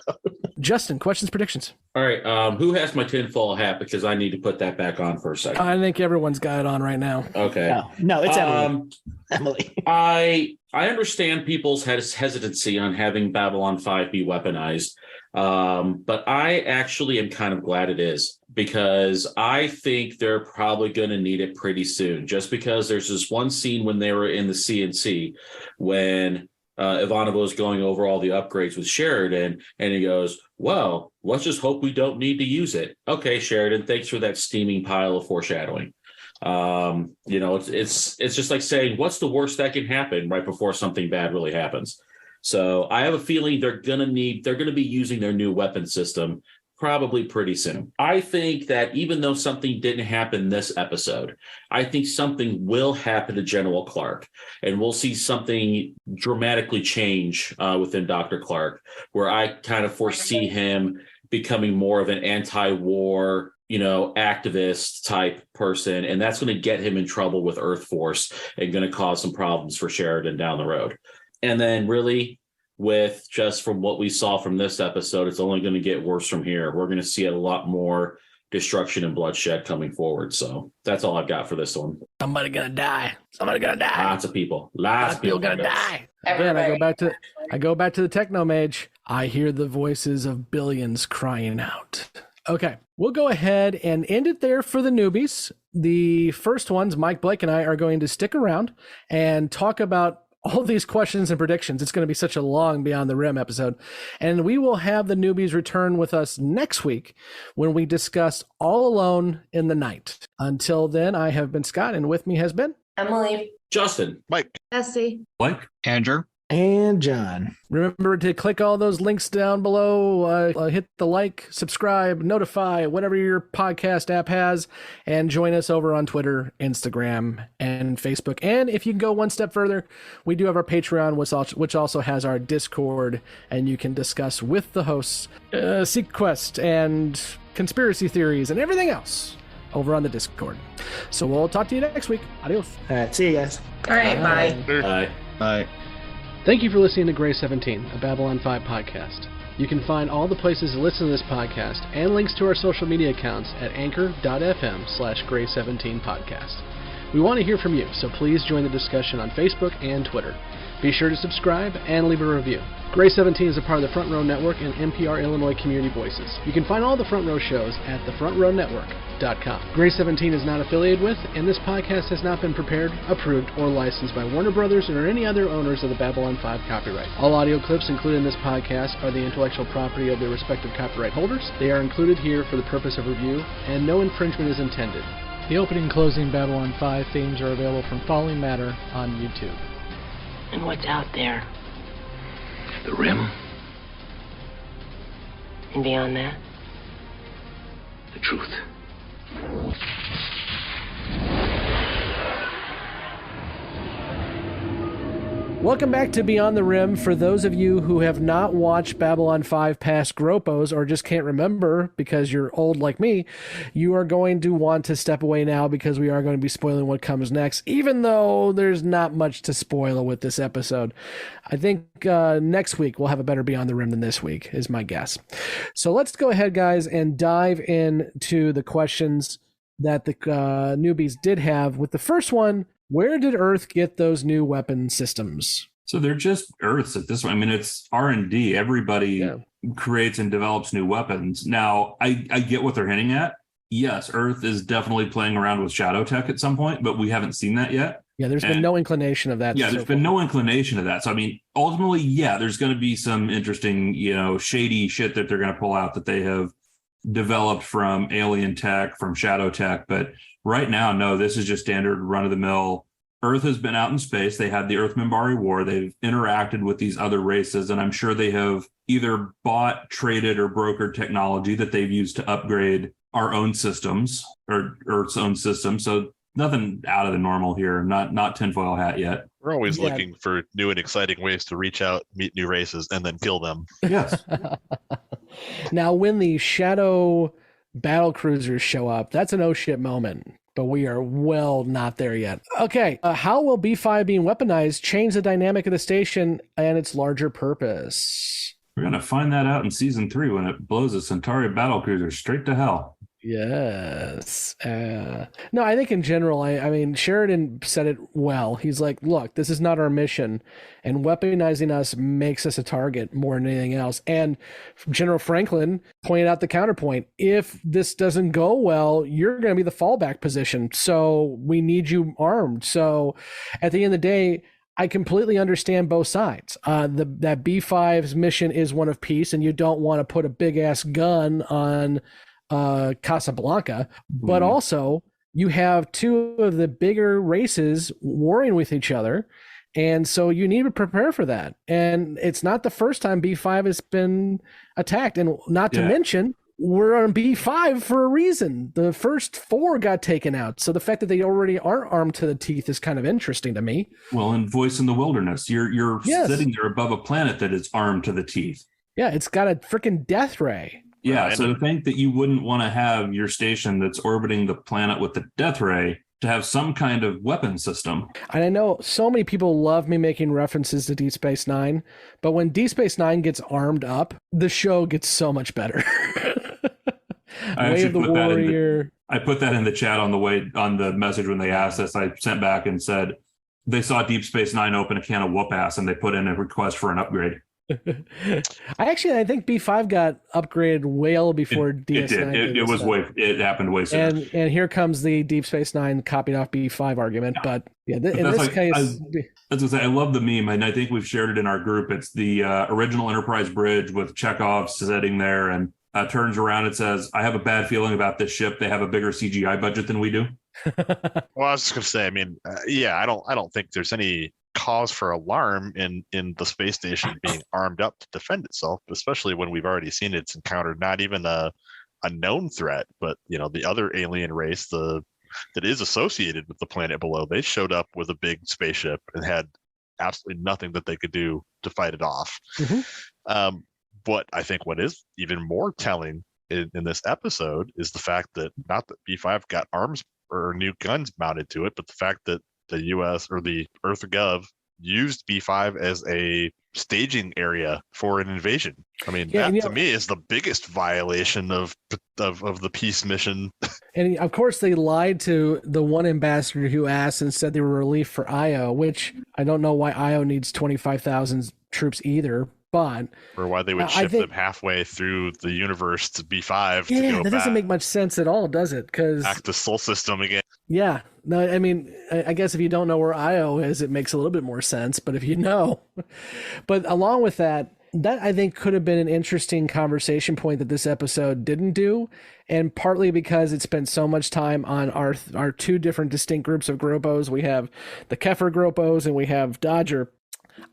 Justin, questions, predictions. All right. Who has my tinfoil hat? Because I need to put that back on for a second. I think everyone's got it on right now. Okay. No, it's Emily. Emily. I understand people's hesitancy on having Babylon 5 be weaponized. But I actually am kind of glad it is, because I think they're probably going to need it pretty soon, just because there's this one scene when they were in the CNC when Ivanova was going over all the upgrades with Sheridan, and he goes, well, let's just hope we don't need to use it. Okay, Sheridan, thanks for that steaming pile of foreshadowing. It's just like saying, what's the worst that can happen right before something bad really happens? So I have a feeling they're going to be using their new weapon system probably pretty soon. I think that even though something didn't happen this episode, I think something will happen to General Clark, and we'll see something dramatically change within Dr. Clark, where I kind of foresee him becoming more of an anti-war, activist type person, and that's going to get him in trouble with Earth Force and going to cause some problems for Sheridan down the road. And then really, with just from what we saw from this episode, it's only going to get worse from here. We're going to see a lot more destruction and bloodshed coming forward. So that's all I've got for this one. Somebody gonna die. Lots of people. Lots of people gonna die. Again, I go back to the techno mage. I hear the voices of billions crying out. Okay, we'll go ahead and end it there for the newbies. The first ones, Mike, Blake, and I are going to stick around and talk about all these questions and predictions. It's going to be such a long Beyond the Rim episode. And we will have the newbies return with us next week when we discuss All Alone in the Night. Until then, I have been Scott, and with me has been Emily, Justin, Mike, Jessi, Mike, Andrew, and John. Remember to click all those links down below, hit the like, subscribe, notify, whatever your podcast app has, and join us over on Twitter, Instagram, and Facebook. And if you can go one step further, we do have our Patreon, which also has our Discord, and you can discuss with the hosts Secret Quest and conspiracy theories and everything else over on the Discord. So we'll talk to you next week. Adios. All right, see you guys. All right, bye. Bye. Bye. Thank you for listening to Gray 17, a Babylon 5 podcast. You can find all the places to listen to this podcast and links to our social media accounts at anchor.fm/Gray17podcast. We want to hear from you, so please join the discussion on Facebook and Twitter. Be sure to subscribe and leave a review. Gray 17 is a part of the Front Row Network and NPR Illinois Community Voices. You can find all the Front Row shows at thefrontrownetwork.com. Gray 17 is not affiliated with, and this podcast has not been prepared, approved, or licensed by Warner Brothers or any other owners of the Babylon 5 copyright. All audio clips included in this podcast are the intellectual property of their respective copyright holders. They are included here for the purpose of review, and no infringement is intended. The opening and closing Babylon 5 themes are available from Falling Matter on YouTube. And what's out there? The rim, And beyond that? the truth. Welcome back to Beyond the Rim. For those of you who have not watched Babylon 5 past GROPOS or just can't remember because you're old like me, you are going to want to step away now because we are going to be spoiling what comes next, even though there's not much to spoil with this episode. I think next week we'll have a better Beyond the Rim than this week, is my guess. So let's go ahead, guys, and dive into the questions that the newbies did have. With the first one, where did Earth get those new weapon systems? So they're just Earths at this point. I mean, it's R&D. Everybody creates and develops new weapons. Now, I get what they're hinting at. Yes, Earth is definitely playing around with shadow tech at some point, but we haven't seen that yet. Yeah, there's been no inclination of that. Yeah, there's been no inclination of that. So, I mean, ultimately, yeah, there's going to be some interesting, shady shit that they're going to pull out that they have developed from alien tech, from shadow tech. But right now, no, this is just standard run-of-the-mill. Earth has been out in space. They had the Earth-Minbari War. They've interacted with these other races, and I'm sure they have either bought, traded, or brokered technology that they've used to upgrade our own systems, or Earth's own system. So nothing out of the normal here. Not tinfoil hat yet. We're always looking for new and exciting ways to reach out, meet new races, and then kill them. Yes. Now, when the shadow battle cruisers show up, that's an oh shit moment, but we are well not there yet. Okay, how will B5 being weaponized change the dynamic of the station and its larger purpose? We're going to find that out in season 3 when it blows a Centauri battle cruiser straight to hell. Yes. No, I think in general, I mean, Sheridan said it well. He's like, look, this is not our mission, and weaponizing us makes us a target more than anything else. And General Franklin pointed out the counterpoint. If this doesn't go well, you're going to be the fallback position. So we need you armed. So at the end of the day, I completely understand both sides. That B5's mission is one of peace, and you don't want to put a big ass gun on Casablanca, but also you have two of the bigger races warring with each other, and so you need to prepare for that. And it's not the first time B5 has been attacked, and not to mention we're on B5 for a reason. The first 4 got taken out, so the fact that they already aren't armed to the teeth is kind of interesting to me. Well, in Voice in the Wilderness, you're sitting there above a planet that is armed to the teeth. Yeah, it's got a freaking death ray. Yeah, so to think that you wouldn't want to have your station that's orbiting the planet with the death ray to have some kind of weapon system. And I know so many people love me making references to Deep Space Nine, but when Deep Space Nine gets armed up, the show gets so much better. I put that in the chat on the message when they asked us. I sent back and said they saw Deep Space Nine open a can of whoop ass and they put in a request for an upgrade. I think B5 got upgraded well before DS9. It happened way sooner. And here comes the Deep Space Nine copied off B5 argument. Yeah. But yeah, in this case, I love the meme, and I think we've shared it in our group. It's the original Enterprise bridge with Chekhov sitting there, and turns around and says, "I have a bad feeling about this ship. They have a bigger CGI budget than we do." Well, I was just gonna say, I mean, I don't think there's any cause for alarm in the space station being armed up to defend itself, especially when we've already seen it's encountered not even a known threat, but the other alien race that is associated with the planet below. They showed up with a big spaceship and had absolutely nothing that they could do to fight it off. But I think what is even more telling in this episode is the fact that not that B5 got arms or new guns mounted to it, but the fact that the U.S. or the Earth Gov used B5 as a staging area for an invasion. I mean, that to me is the biggest violation of the peace mission. And of course, they lied to the one ambassador who asked and said they were relief for Io, which I don't know why Io needs 25,000 troops either. But or why they would shift them halfway through the universe to B5 to go that doesn't make much sense at all, does it? Because back to Sol System again. Yeah. No, I mean, I guess if you don't know where Io is, it makes a little bit more sense. But if you know, but along with that I think could have been an interesting conversation point that this episode didn't do. And partly because it spent so much time on our two different distinct groups of Gropos. We have the Kefir Gropos and we have Dodger.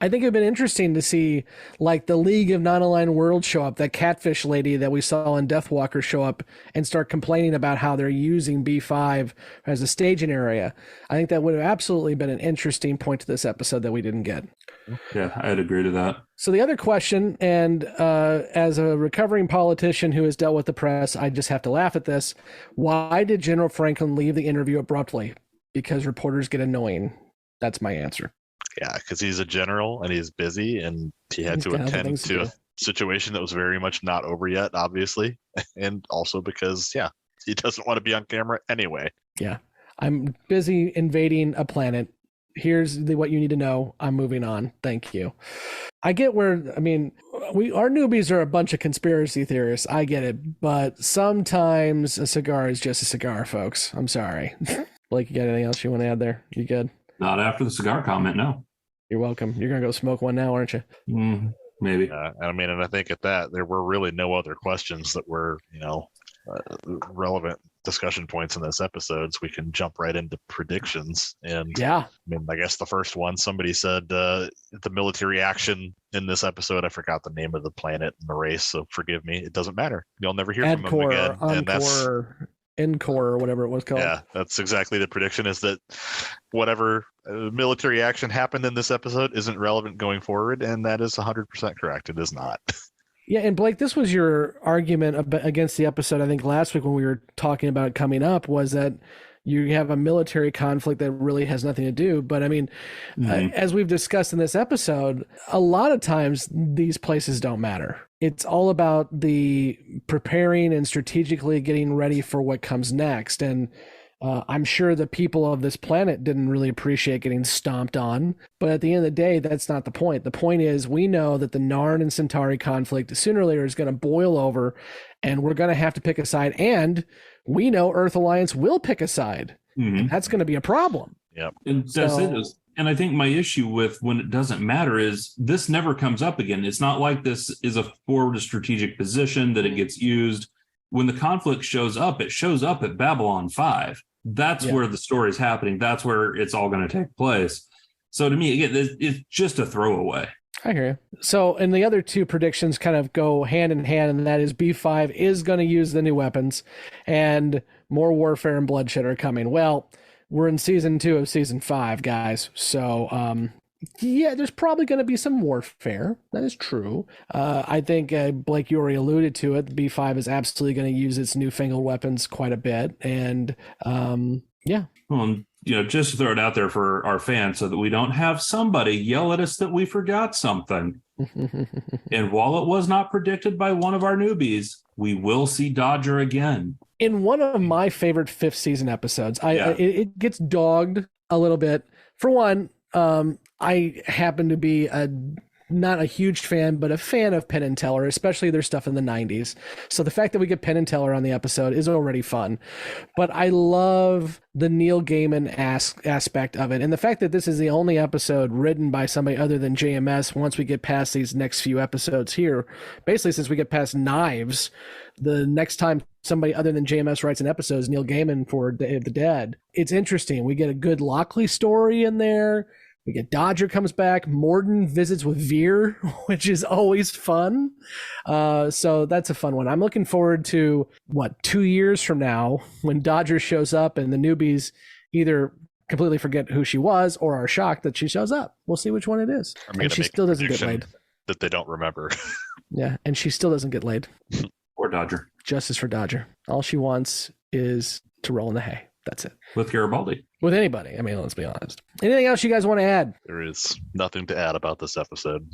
I think it'd been interesting to see like the League of Non-Aligned Worlds show up, that catfish lady that we saw in Deathwalker show up and start complaining about how they're using B5 as a staging area. I think that would have absolutely been an interesting point to this episode that we didn't get. Yeah, I'd agree to that. So the other question, and as a recovering politician who has dealt with the press, I just have to laugh at this. Why did General Franklin leave the interview abruptly? Because reporters get annoying. That's my answer. Yeah, because he's a general and he's busy and he had to attend to a situation that was very much not over yet, obviously. And also because, he doesn't want to be on camera anyway. Yeah, I'm busy invading a planet. Here's what you need to know. I'm moving on. Thank you. I get our newbies are a bunch of conspiracy theorists. I get it. But sometimes a cigar is just a cigar, folks. I'm sorry. Blake, you got anything else you want to add there? You good? Not after the cigar comment, no. You're welcome. You're going to go smoke one now, aren't you? Maybe. And I think at that, there were really no other questions that were, relevant discussion points in this episode. So we can jump right into predictions. And I guess the first one, somebody said the military action in this episode, I forgot the name of the planet and the race, so forgive me. It doesn't matter. You'll never hear from them again. And that's Encore or whatever it was called. Yeah, that's exactly the prediction, is that whatever military action happened in this episode isn't relevant going forward, and that is 100% correct. It is not. Yeah, and Blake, this was your argument against the episode, I think, last week when we were talking about it coming up, was that you have a military conflict that really has nothing to do. But I mean, as we've discussed in this episode, a lot of times these places don't matter. It's all about the preparing and strategically getting ready for what comes next. And I'm sure the people of this planet didn't really appreciate getting stomped on. But at the end of the day, that's not the point. The point is we know that the Narn and Centauri conflict sooner or later is going to boil over, and we're going to have to pick a side. And we know Earth Alliance will pick a side. And that's going to be a problem. Yep. And that's it. And I think my issue with when it doesn't matter is this never comes up again. It's not like this is a forward strategic position that it gets used. When the conflict shows up, it shows up at Babylon 5. That's where the story is happening. That's where it's all going to take place. So to me, again, it's just a throwaway. I hear you. So, and the other two predictions kind of go hand in hand, and that is B5 is going to use the new weapons, and more warfare and bloodshed are coming. Well, we're in season 2 of season 5, guys. So, there's probably going to be some warfare. That is true. I think, Blake, you already alluded to it. B5 is absolutely going to use its newfangled weapons quite a bit. And, Well, just to throw it out there for our fans so that we don't have somebody yell at us that we forgot something. And while it was not predicted by one of our newbies, we will see Dodger again. In one of my favorite 5th season episodes, it gets dogged a little bit. For one, I happen to be not a huge fan, but a fan of Penn and Teller, especially their stuff in the 90s. So the fact that we get Penn and Teller on the episode is already fun. But I love the Neil Gaiman aspect of it. And the fact that this is the only episode written by somebody other than JMS once we get past these next few episodes here. Basically, since we get past Knives, the next time somebody other than JMS writes an episode is Neil Gaiman for Day of the Dead. It's interesting. We get a good Lockley story in there. We get Dodger comes back. Morden visits with Veer, which is always fun. So that's a fun one. I'm looking forward to, 2 years from now when Dodger shows up and the newbies either completely forget who she was or are shocked that she shows up. We'll see which one it is. And she still doesn't get laid. That they don't remember. Yeah, and she still doesn't get laid. Or Dodger. Justice for Dodger. All she wants is to roll in the hay. That's it. With Garibaldi. With anybody. I mean, let's be honest. Anything else you guys want to add? There is nothing to add about this episode.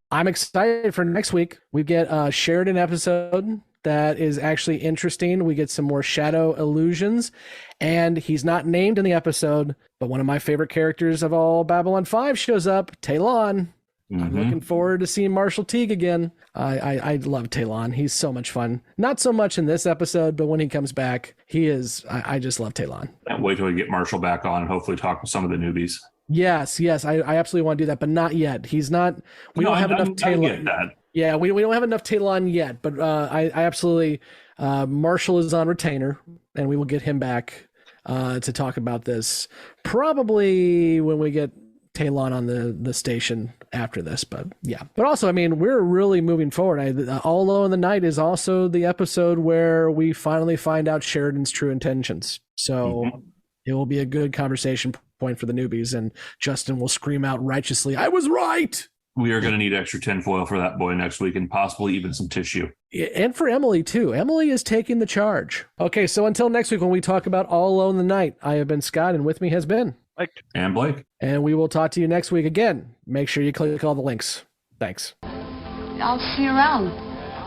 I'm excited for next week. We get a Sheridan episode that is actually interesting. We get some more shadow illusions, and he's not named in the episode, but one of my favorite characters of all Babylon 5 shows up, Talon. I'm looking forward to seeing Marshall Teague again. I love Talon. He's so much fun. Not so much in this episode, but when he comes back, he is. I just love Talon. And wait till we get Marshall back on and hopefully talk with some of the newbies. Yes. I absolutely want to do that, but not yet. He's not. We don't have enough Talon. Yeah, we don't have enough Talon yet, but I absolutely. Marshall is on retainer, and we will get him back to talk about this probably when we get Talon on the station after this. But yeah, but also, I mean, we're really moving forward. All Alone in the Night is also the episode where we finally find out Sheridan's true intentions. So it will be a good conversation point for the newbies, and Justin will scream out righteously, "I was right!" We are going to need extra tinfoil for that boy next week, and possibly even some tissue. And for Emily, too. Emily is taking the charge. Okay, so until next week when we talk about All Alone in the Night, I have been Scott, and with me has been Mike and Blake. And we will talk to you next week again. Make sure you click all the links. Thanks. I'll see you around,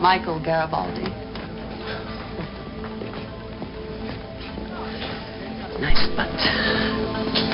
Michael Garibaldi. Nice butt.